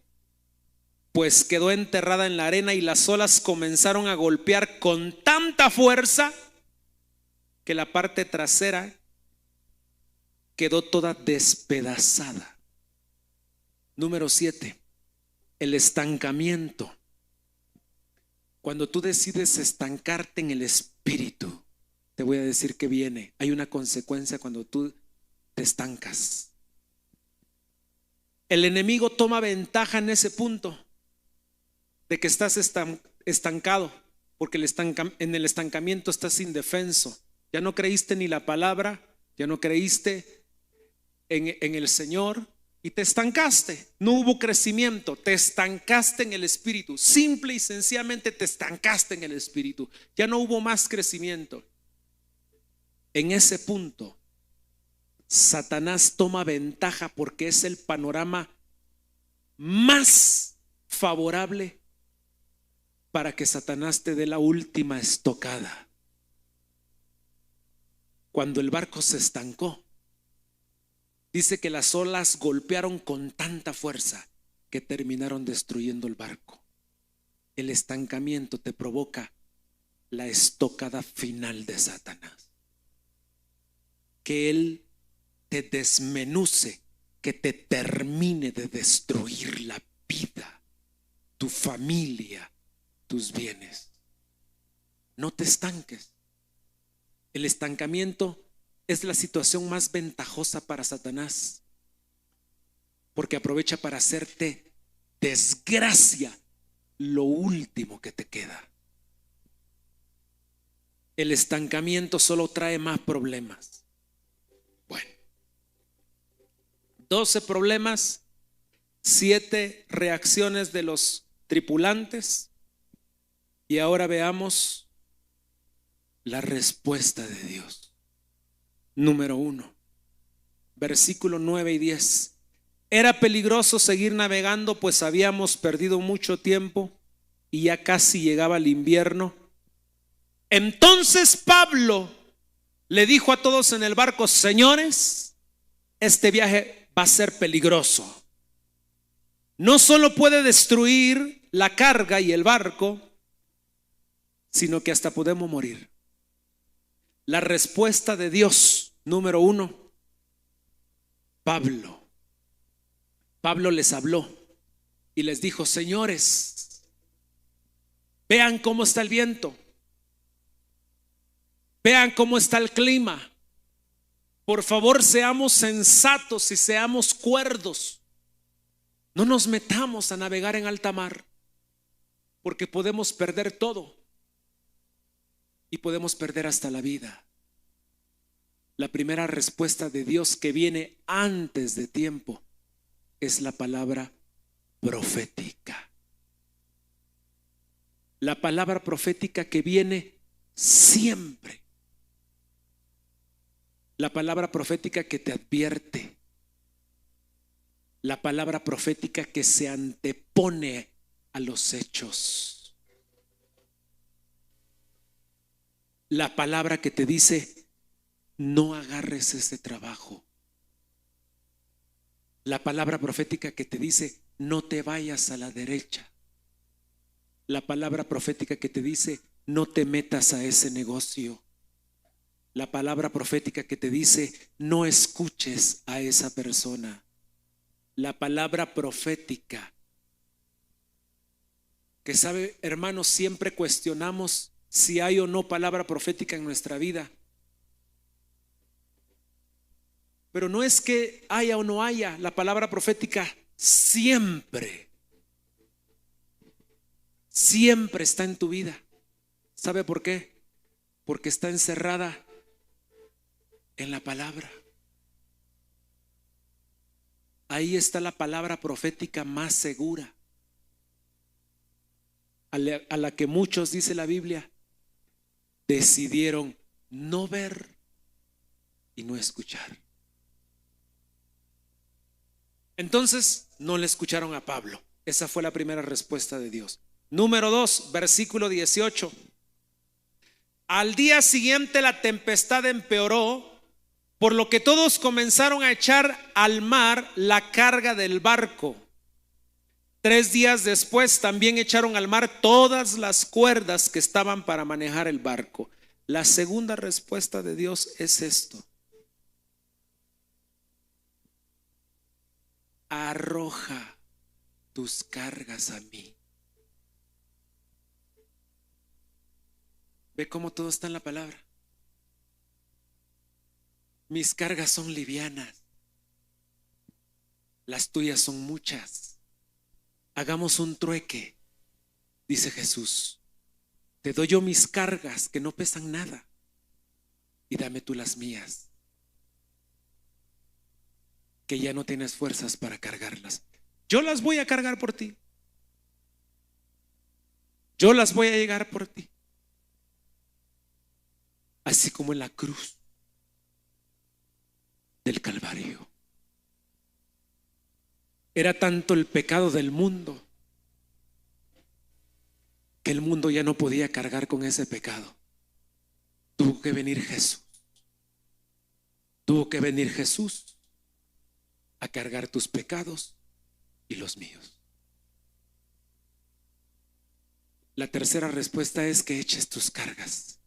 pues quedó enterrada en la arena y las olas comenzaron a golpear con tanta fuerza que la parte trasera quedó toda despedazada. Número 7, el estancamiento. Cuando tú decides estancarte en el espíritu, te voy a decir que viene. Hay una consecuencia cuando tú te estancas. El enemigo toma ventaja en ese punto de que estás estancado, porque en el estancamiento estás indefenso. Ya no creíste ni la palabra, ya no creíste en el Señor y te estancaste. No hubo crecimiento, te estancaste en el espíritu. Simple y sencillamente te estancaste en el espíritu. Ya no hubo más crecimiento. En ese punto, Satanás toma ventaja porque es el panorama más favorable para que Satanás te dé la última estocada. Cuando el barco se estancó, dice que las olas golpearon con tanta fuerza que terminaron destruyendo el barco. El estancamiento te provoca la estocada final de Satanás. Que él te desmenuce, que te termine de destruir la vida, tu familia, tus bienes. No te estanques. El estancamiento es la situación más ventajosa para Satanás, porque aprovecha para hacerte desgracia lo último que te queda. El estancamiento solo trae más problemas. Bueno, 12 problemas, 7 reacciones de los tripulantes, y ahora veamos la respuesta de Dios. Número 1, versículo 9 y 10. Era peligroso seguir navegando, pues habíamos perdido mucho tiempo y ya casi llegaba el invierno. Entonces Pablo le dijo a todos en el barco: señores, este viaje va a ser peligroso. No solo puede destruir la carga y el barco, sino que hasta podemos morir. La respuesta de Dios, número 1, Pablo les habló y les dijo: señores, vean cómo está el viento, vean cómo está el clima. Por favor, seamos sensatos y seamos cuerdos. No nos metamos a navegar en alta mar, porque podemos perder todo y podemos perder hasta la vida. La primera respuesta de Dios, que viene antes de tiempo, es la palabra profética. La palabra profética que viene siempre. La palabra profética que te advierte. La palabra profética que se antepone a los hechos. La palabra que te dice: no agarres ese trabajo. La palabra profética que te dice: no te vayas a la derecha. La palabra profética que te dice: no te metas a ese negocio. La palabra profética que te dice: no escuches a esa persona. La palabra profética que, sabe, hermanos, siempre cuestionamos si hay o no palabra profética en nuestra vida. Pero no es que haya o no haya, la palabra profética siempre siempre está en tu vida. ¿Sabe por qué? Porque está encerrada en la palabra. Ahí está la palabra profética más segura, a la que muchos, dice la Biblia, decidieron no ver y no escuchar. Entonces no le escucharon a Pablo. Esa fue la primera respuesta de Dios. Número 2, versículo 18. Al día siguiente la tempestad empeoró, por lo que todos comenzaron a echar al mar la carga del barco. 3 días después también echaron al mar todas las cuerdas que estaban para manejar el barco. La segunda respuesta de Dios es esto: arroja tus cargas a mí. ¿Ve cómo todo está en la palabra? Mis cargas son livianas, las tuyas son muchas. Hagamos un trueque, dice Jesús. Te doy yo mis cargas que no pesan nada y dame tú las mías, que ya no tienes fuerzas para cargarlas. Yo las voy a cargar por ti. Yo las voy a llegar por ti. Así como en la cruz del Calvario. Era tanto el pecado del mundo que el mundo ya no podía cargar con ese pecado. Tuvo que venir Jesús. Tuvo que venir Jesús a cargar tus pecados y los míos. La tercera respuesta es que eches tus cargas.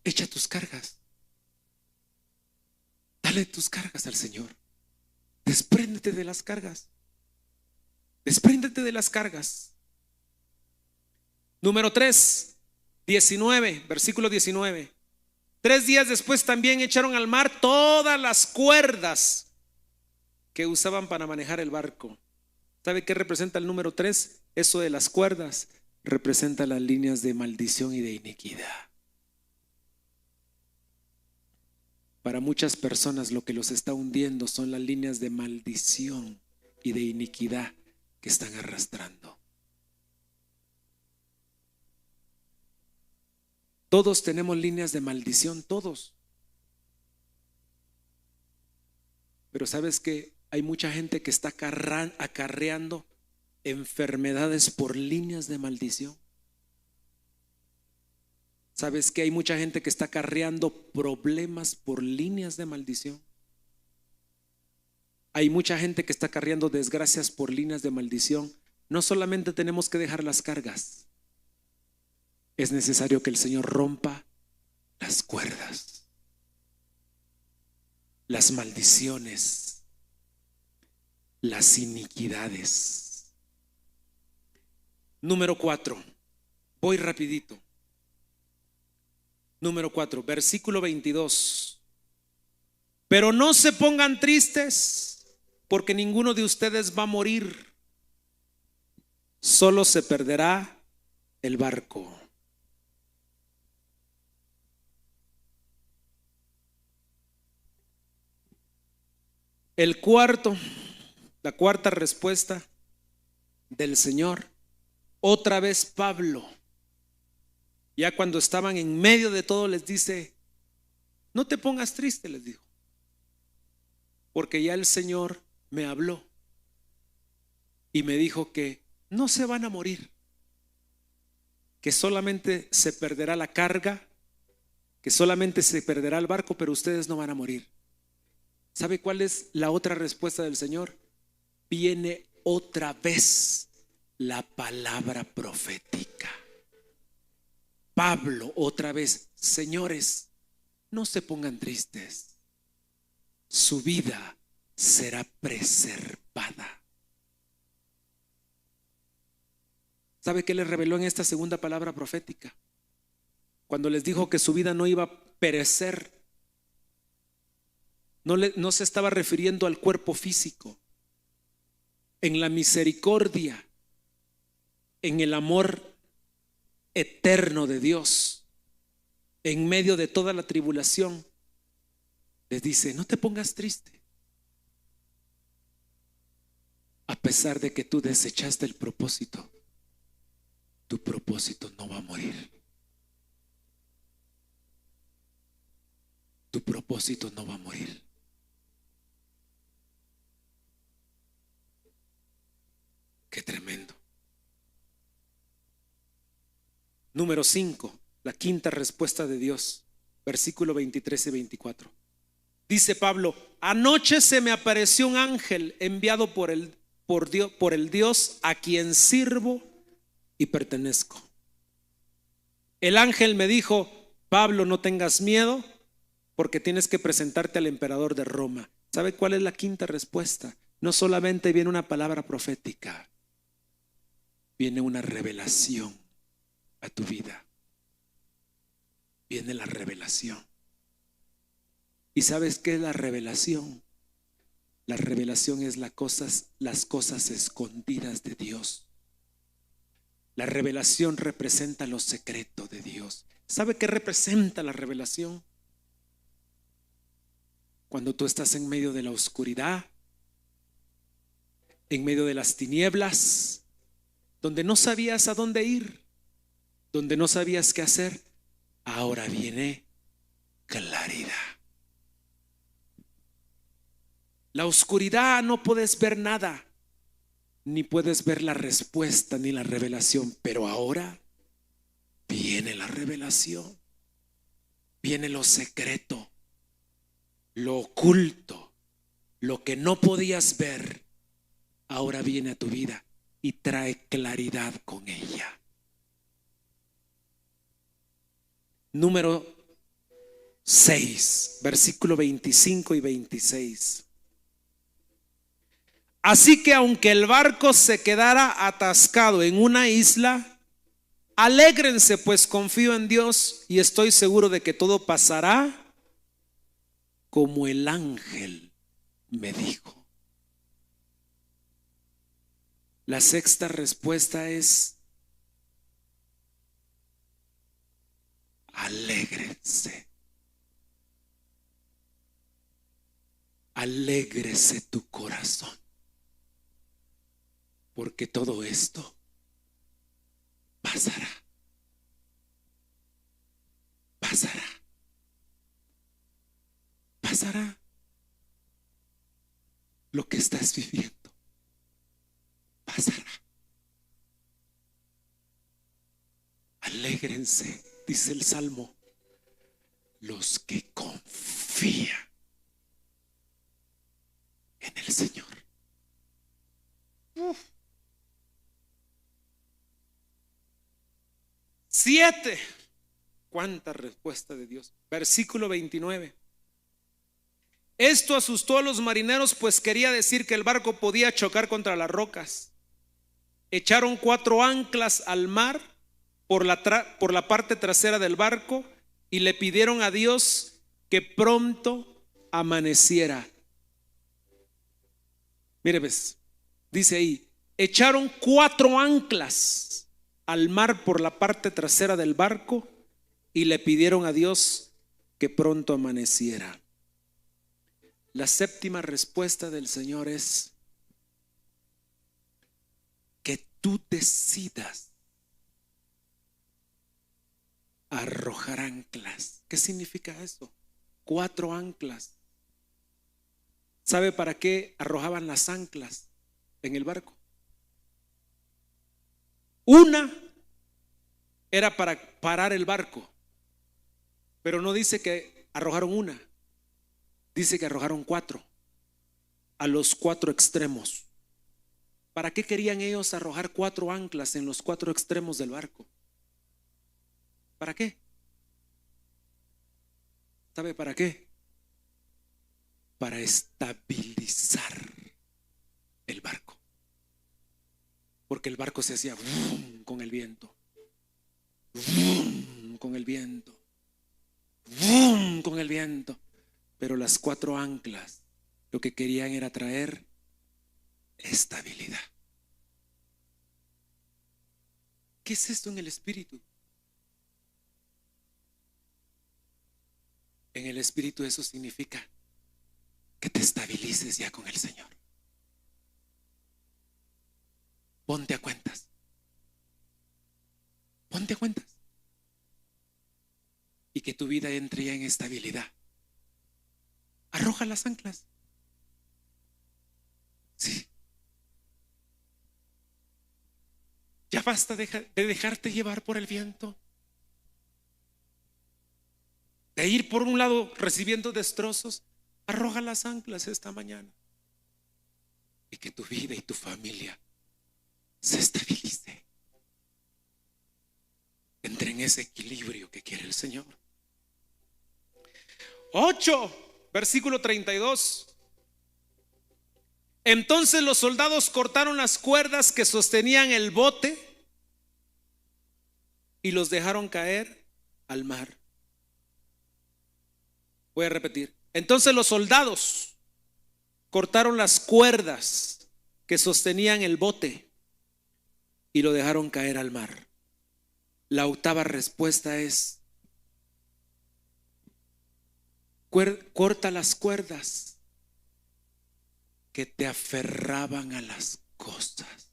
Echa tus cargas. Dale tus cargas al Señor. Despréndete de las cargas. Despréndete de las cargas. Número 3, 19, versículo 19. 3 días después también echaron al mar todas las cuerdas que usaban para manejar el barco. ¿Sabe qué representa el número 3? Eso de las cuerdas representa las líneas de maldición y de iniquidad. Para muchas personas lo que los está hundiendo son las líneas de maldición y de iniquidad que están arrastrando. Todos tenemos líneas de maldición, todos. Pero sabes que hay mucha gente que está acarreando enfermedades por líneas de maldición. ¿Sabes que hay mucha gente que está acarreando problemas por líneas de maldición? Hay mucha gente que está acarreando desgracias por líneas de maldición. No solamente tenemos que dejar las cargas, es necesario que el Señor rompa las cuerdas, las maldiciones, las iniquidades. Número 4, voy rapidito. Número 4, versículo 22. Pero no se pongan tristes, porque ninguno de ustedes va a morir. Solo se perderá el barco. La cuarta respuesta del Señor. Otra vez Pablo, ya cuando estaban en medio de todo, les dice: no te pongas triste, les dijo, porque ya el Señor me habló y me dijo que no se van a morir, que solamente se perderá la carga, que solamente se perderá el barco, pero ustedes no van a morir. ¿Sabe cuál es la otra respuesta del Señor? Viene otra vez la palabra profética. Pablo otra vez: señores, no se pongan tristes, su vida será preservada. ¿Sabe qué les reveló en esta segunda palabra profética? Cuando les dijo que su vida no iba a perecer, no se estaba refiriendo al cuerpo físico. En la misericordia, en el amor eterno de Dios, en medio de toda la tribulación, les dice: no te pongas triste. A pesar de que tú desechaste el propósito, tu propósito no va a morir. Tu propósito no va a morir. Qué tremendo. Número 5, la quinta respuesta de Dios, versículo 23 y 24. Dice Pablo: anoche se me apareció un ángel enviado por el Dios a quien sirvo y pertenezco. El ángel me dijo: Pablo, no tengas miedo, porque tienes que presentarte al emperador de Roma. ¿Sabe cuál es la quinta respuesta? No solamente viene una palabra profética, viene una revelación a tu vida. Viene la revelación. ¿Y sabes qué es la revelación? La revelación es las cosas escondidas de Dios. La revelación representa lo secreto de Dios. ¿Sabe qué representa la revelación? Cuando tú estás en medio de la oscuridad, en medio de las tinieblas, donde no sabías a dónde ir, donde no sabías qué hacer, ahora viene claridad. La oscuridad, no puedes ver nada, ni puedes ver la respuesta ni la revelación, pero ahora viene la revelación, viene lo secreto, lo oculto, lo que no podías ver, ahora viene a tu vida y trae claridad con ella. Número 6, versículo 25 y 26. Así que aunque el barco se quedara atascado en una isla, alégrense, pues confío en Dios y estoy seguro de que todo pasará como el ángel me dijo. La sexta respuesta es: alégrense. Alégrese tu corazón, porque todo esto pasará. Pasará. Pasará. Lo que estás viviendo pasará. Alégrense, dice el Salmo, los que confían en el Señor. 7. ¿Cuánta respuesta de Dios? Versículo 29. Esto asustó a los marineros, pues quería decir que el barco podía chocar contra las rocas. Echaron 4 anclas al mar por la parte trasera del barco y le pidieron a Dios que pronto amaneciera. Mire, ves, dice ahí: echaron 4 anclas al mar por la parte trasera del barco y le pidieron a Dios que pronto amaneciera. La 7ª respuesta del Señor es que tú decidas arrojar anclas. ¿Qué significa eso? 4 anclas. ¿Sabe para qué arrojaban las anclas en el barco? Una era para parar el barco, pero no dice que arrojaron una, dice que arrojaron 4 a los 4 extremos. ¿Para qué querían ellos arrojar 4 anclas en los 4 extremos del barco? ¿Para qué? ¿Sabe para qué? Para estabilizar el barco, porque el barco se hacía con el viento, con el viento, con el viento. Pero las 4 anclas lo que querían era traer estabilidad. ¿Qué es esto en el espíritu? En el espíritu eso significa que te estabilices ya con el Señor. Ponte a cuentas. Ponte a cuentas. Y que tu vida entre ya en estabilidad. Arroja las anclas. Sí. Ya basta de dejarte llevar por el viento. De ir por un lado recibiendo destrozos. Arroja las anclas esta mañana. Y que tu vida y tu familia se estabilice. Entre en ese equilibrio que quiere el Señor. 8, versículo 32. Entonces los soldados cortaron las cuerdas que sostenían el bote y los dejaron caer al mar. Voy a repetir. Entonces los soldados cortaron las cuerdas que sostenían el bote y lo dejaron caer al mar. La octava respuesta es: corta las cuerdas que te aferraban a las cosas.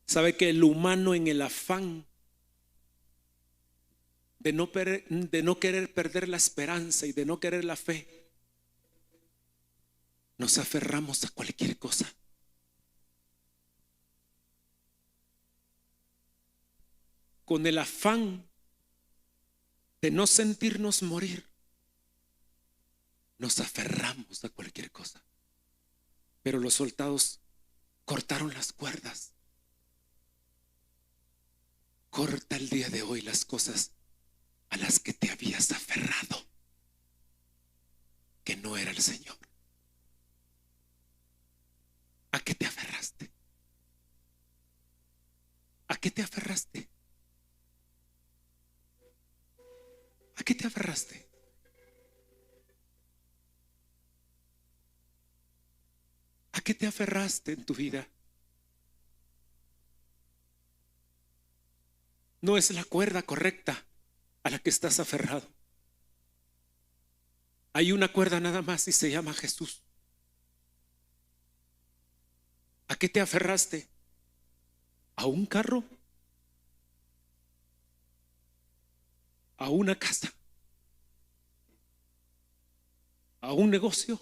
Sabe que el humano, en el afán de no querer perder la esperanza y de no querer la fe, nos aferramos a cualquier cosa. Con el afán de no sentirnos morir, nos aferramos a cualquier cosa. Pero los soldados cortaron las cuerdas. Corta el día de hoy las cosas a las que te habías aferrado, que no era el Señor. ¿A qué te aferraste? ¿A qué te aferraste? ¿A qué te aferraste? ¿A qué te aferraste en tu vida? No es la cuerda correcta a la que estás aferrado. Hay una cuerda nada más y se llama Jesús. ¿A qué te aferraste? ¿A un carro? ¿A una casa? ¿A un negocio?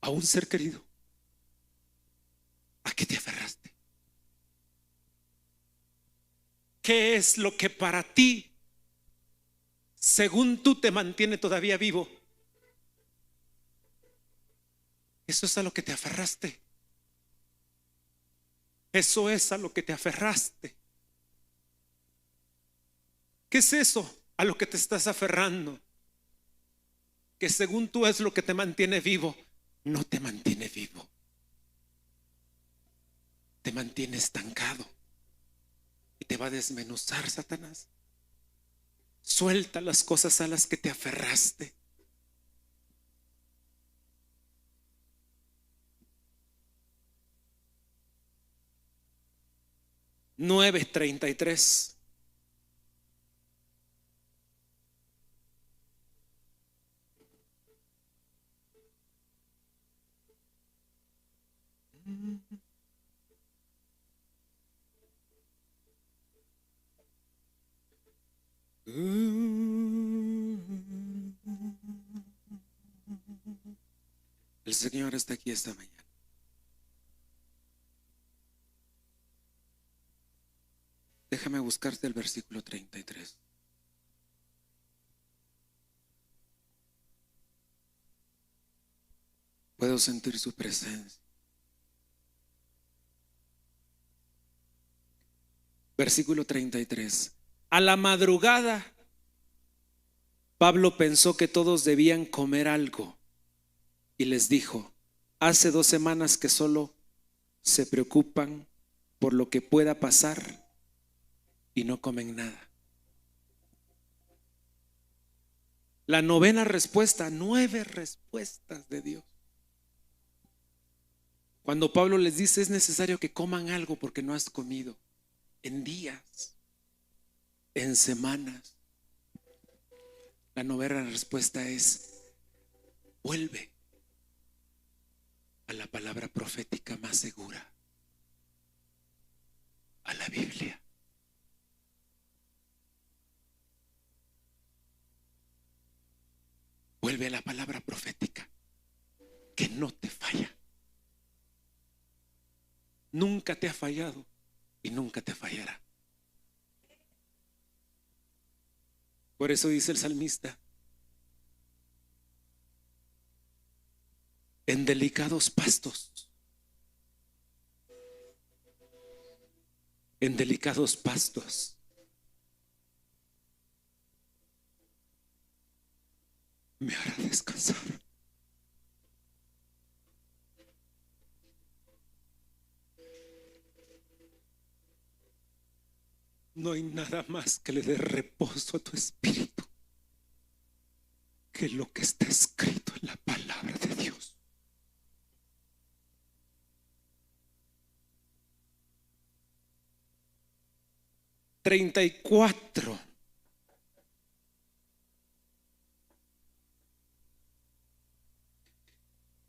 ¿A un ser querido? ¿A qué te aferraste? ¿Qué es lo que para ti, según tú, te mantiene todavía vivo? Eso es a lo que te aferraste. Eso es a lo que te aferraste. ¿Qué es eso a lo que te estás aferrando? Que según tú es lo que te mantiene vivo. No te mantiene vivo. Te mantiene estancado. Y te va a desmenuzar, Satanás. Suelta las cosas a las que te aferraste. Nueve 33. El Señor está aquí esta mañana. Déjame buscarte el versículo 33. Puedo sentir su presencia. Versículo 33. A la madrugada, Pablo pensó que todos debían comer algo y les dijo: hace 2 semanas que solo se preocupan por lo que pueda pasar y no comen nada. La novena respuesta, 9 respuestas de Dios. Cuando Pablo les dice es necesario que coman algo porque no has comido, en días, en semanas. La novena respuesta es: vuelve a la palabra profética más segura, a la Biblia. Vuelve a la palabra profética que no te falla. Nunca te ha fallado y nunca te fallará. Por eso dice el salmista: en delicados pastos, en delicados pastos me hará descansar. No hay nada más que le dé reposo a tu espíritu que lo que está escrito en la palabra de Dios. ...34...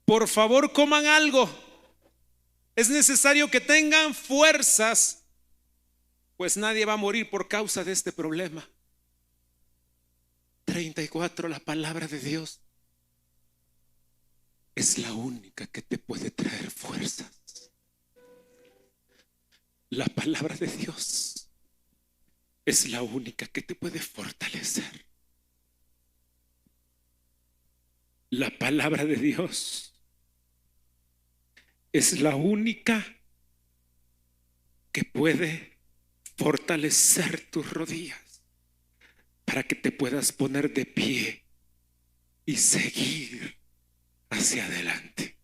por favor, coman algo. Es necesario que tengan fuerzas, pues nadie va a morir por causa de este problema. 34, la palabra de Dios es la única que te puede traer fuerzas. La palabra de Dios es la única que te puede fortalecer. La palabra de Dios es la única que puede fortalecer tus rodillas para que te puedas poner de pie y seguir hacia adelante.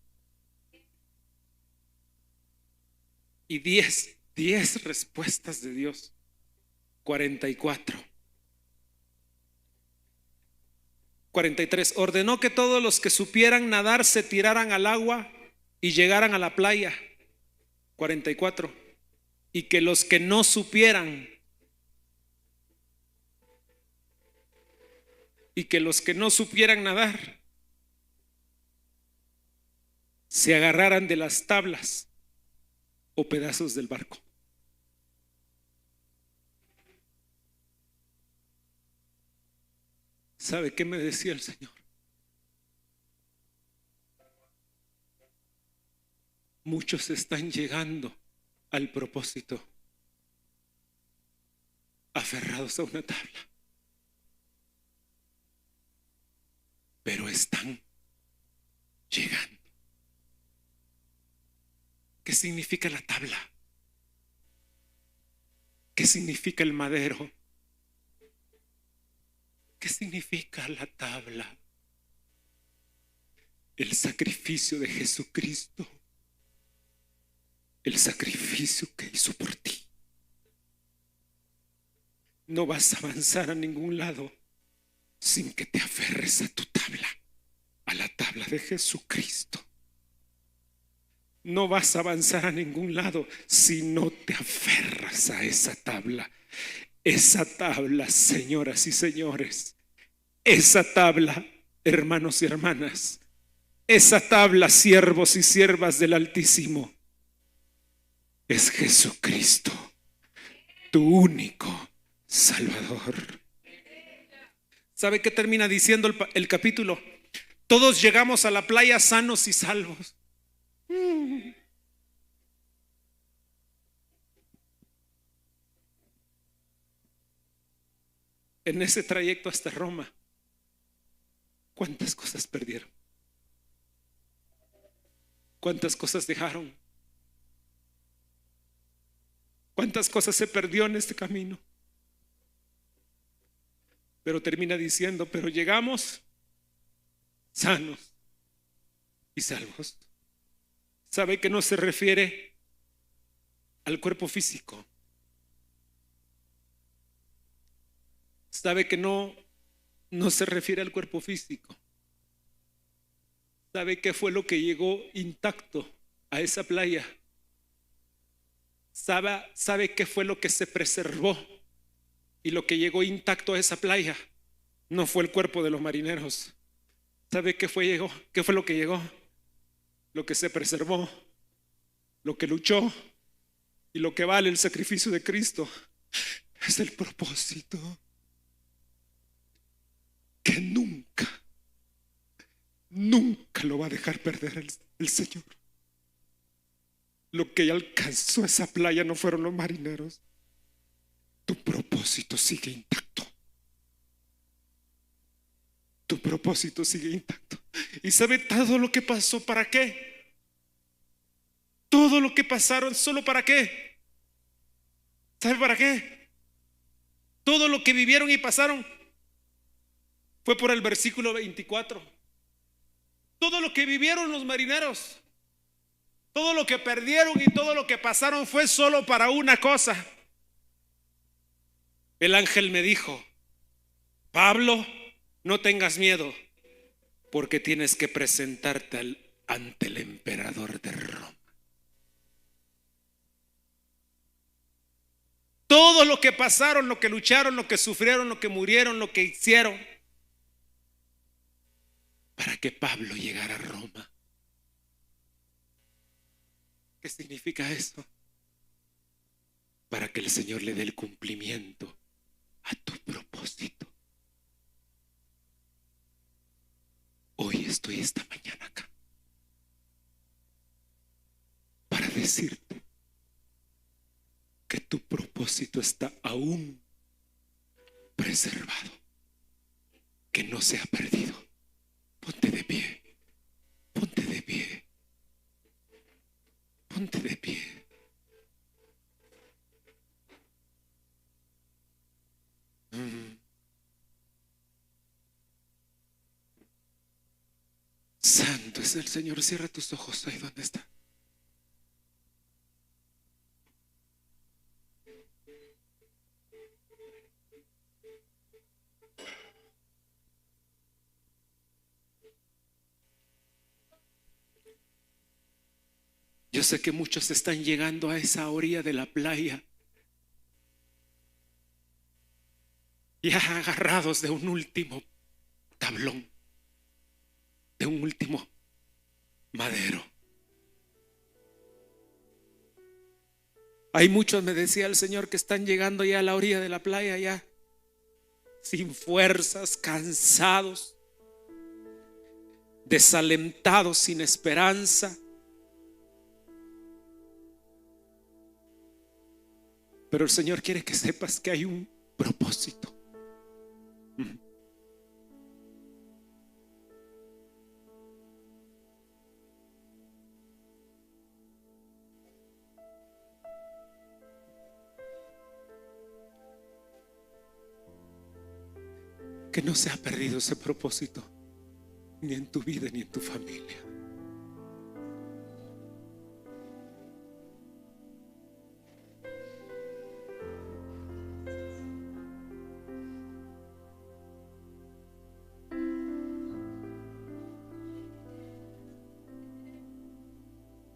Y 10 respuestas de Dios. 44. 43. Ordenó que todos los que supieran nadar se tiraran al agua y llegaran a la playa. 44. Y que los que no supieran, nadar, se agarraran de las tablas o pedazos del barco. ¿Sabe qué me decía el Señor? Muchos están llegando al propósito aferrados a una tabla, pero están llegando. ¿Qué significa la tabla? ¿Qué significa el madero? ¿Qué significa la tabla? El sacrificio de Jesucristo. El sacrificio que hizo por ti. No vas a avanzar a ningún lado sin que te aferres a tu tabla, a la tabla de Jesucristo. No vas a avanzar a ningún lado si no te aferras a esa tabla. Esa tabla, señoras y señores, esa tabla, hermanos y hermanas, esa tabla, siervos y siervas del Altísimo, es Jesucristo, tu único Salvador. ¿Sabe qué termina diciendo el capítulo? Todos llegamos a la playa sanos y salvos. En ese trayecto hasta Roma, ¿cuántas cosas perdieron? ¿Cuántas cosas dejaron? ¿Cuántas cosas se perdió en este camino? Pero termina diciendo, pero llegamos sanos y salvos. ¿Sabe que no se refiere al cuerpo físico? ¿Sabe que no no se refiere al cuerpo físico. ¿Sabe qué fue lo que llegó intacto a esa playa? ¿Sabe qué fue lo que se preservó y lo que llegó intacto a esa playa? No fue el cuerpo de los marineros. ¿Sabe qué fue lo que llegó? Lo que se preservó, lo que luchó y lo que vale el sacrificio de Cristo es el propósito que nunca lo va a dejar perder el Señor. Lo que alcanzó esa playa no fueron los marineros. Tu propósito sigue intacto. Tu propósito sigue intacto. ¿Y sabe todo lo que pasó? ¿Para qué? Todo lo que pasaron, ¿solo para qué? ¿Sabe para qué? Todo lo que vivieron y pasaron fue por el versículo 24. Todo lo que vivieron los marineros, todo lo que perdieron y todo lo que pasaron fue solo para una cosa. El ángel me dijo: Pablo, no tengas miedo, porque tienes que presentarte ante el emperador de Roma. Todo lo que pasaron, lo que lucharon, lo que sufrieron, lo que murieron, lo que hicieron, para que Pablo llegara a Roma. ¿Qué significa esto? Para que el Señor le dé el cumplimiento a tu propósito. Hoy estoy esta mañana acá para decirte que tu propósito está aún preservado, que no se ha perdido. Ponte de pie, ponte de pie, ponte de pie. Santo es el Señor. Cierra tus ojos ahí donde está. Yo sé que muchos están llegando a esa orilla de la playa ya agarrados de un último tablón, de un último madero. Hay muchos, me decía el Señor, que están llegando ya a la orilla de la playa, ya sin fuerzas, cansados, desalentados, sin esperanza. Pero el Señor quiere que sepas que hay un propósito. Que no se ha perdido ese propósito, ni en tu vida ni en tu familia.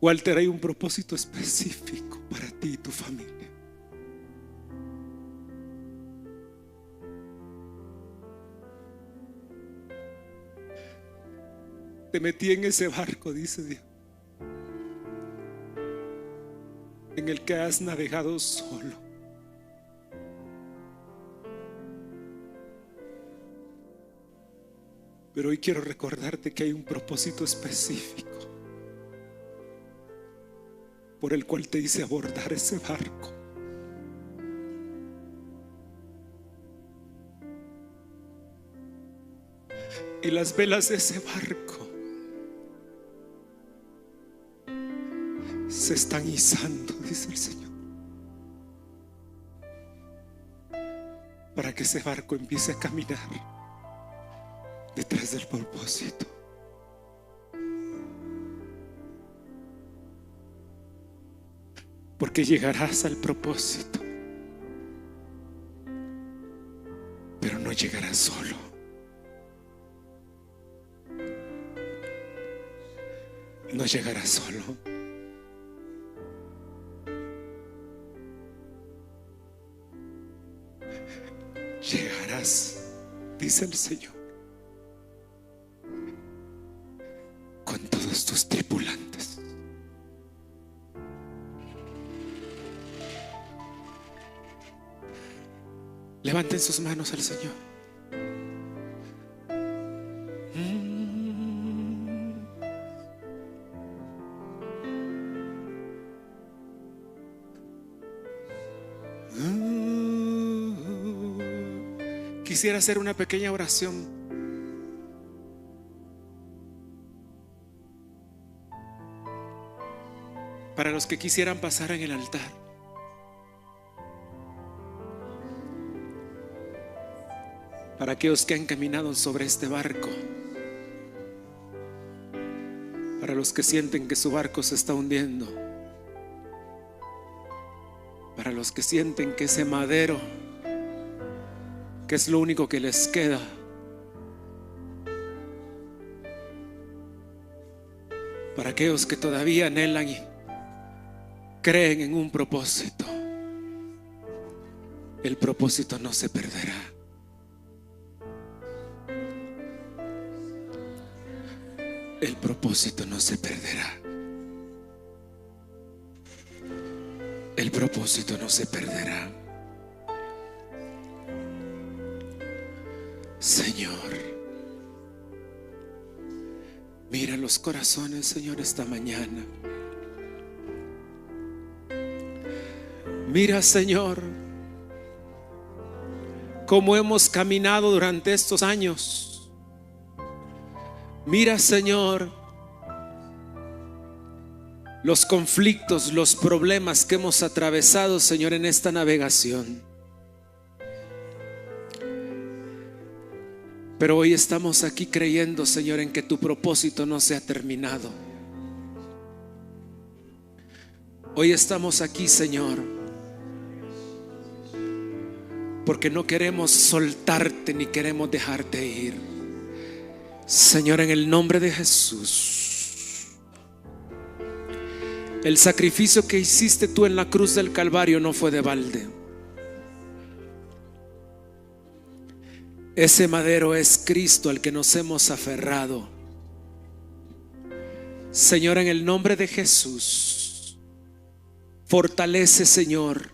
Walter, hay un propósito específico para ti y tu familia. Te metí en ese barco, dice Dios, en el que has navegado solo. Pero hoy quiero recordarte que hay un propósito específico por el cual te hice abordar ese barco. Y las velas de ese barco se están izando, dice el Señor, para que ese barco empiece a caminar detrás del propósito. Porque llegarás al propósito, pero no llegarás solo. no llegarás solo. Llegarás, dice el Señor, con todos tus tripulantes. Levanten sus manos al Señor. Quisiera hacer una pequeña oración. Para los que quisieran pasar en el altar. Para aquellos que han caminado sobre este barco. Para los que sienten que su barco se está hundiendo. Para los que sienten que ese madero, que es lo único que les queda, para aquellos que todavía anhelan y creen en un propósito, el propósito no se perderá. El propósito no se perderá. El propósito no se perderá. Señor, mira los corazones, Señor, esta mañana. Mira, Señor, cómo hemos caminado durante estos años. Mira, Señor, los conflictos, los problemas que hemos atravesado, Señor, en esta navegación. Pero hoy estamos aquí creyendo, Señor, en que tu propósito no se ha terminado. Hoy estamos aquí, Señor, porque no queremos soltarte ni queremos dejarte ir. Señor, en el nombre de Jesús, el sacrificio que hiciste tú en la cruz del Calvario no fue de balde. Ese madero es Cristo al que nos hemos aferrado. Señor, en el nombre de Jesús, fortalece, Señor.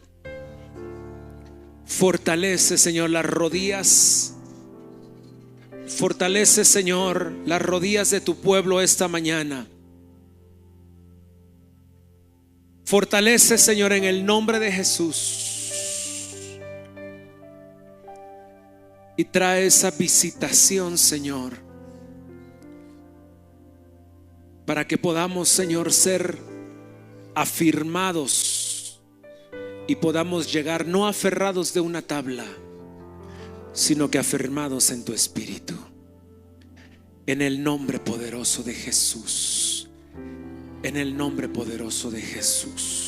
Fortalece, Señor, las rodillas. Fortalece, Señor, las rodillas de tu pueblo esta mañana. Fortalece, Señor, en el nombre de Jesús. Y trae esa visitación, Señor, para que podamos, Señor, ser afirmados y podamos llegar no aferrados de una tabla, sino que afirmados en tu espíritu. En el nombre poderoso de Jesús. En el nombre poderoso de Jesús.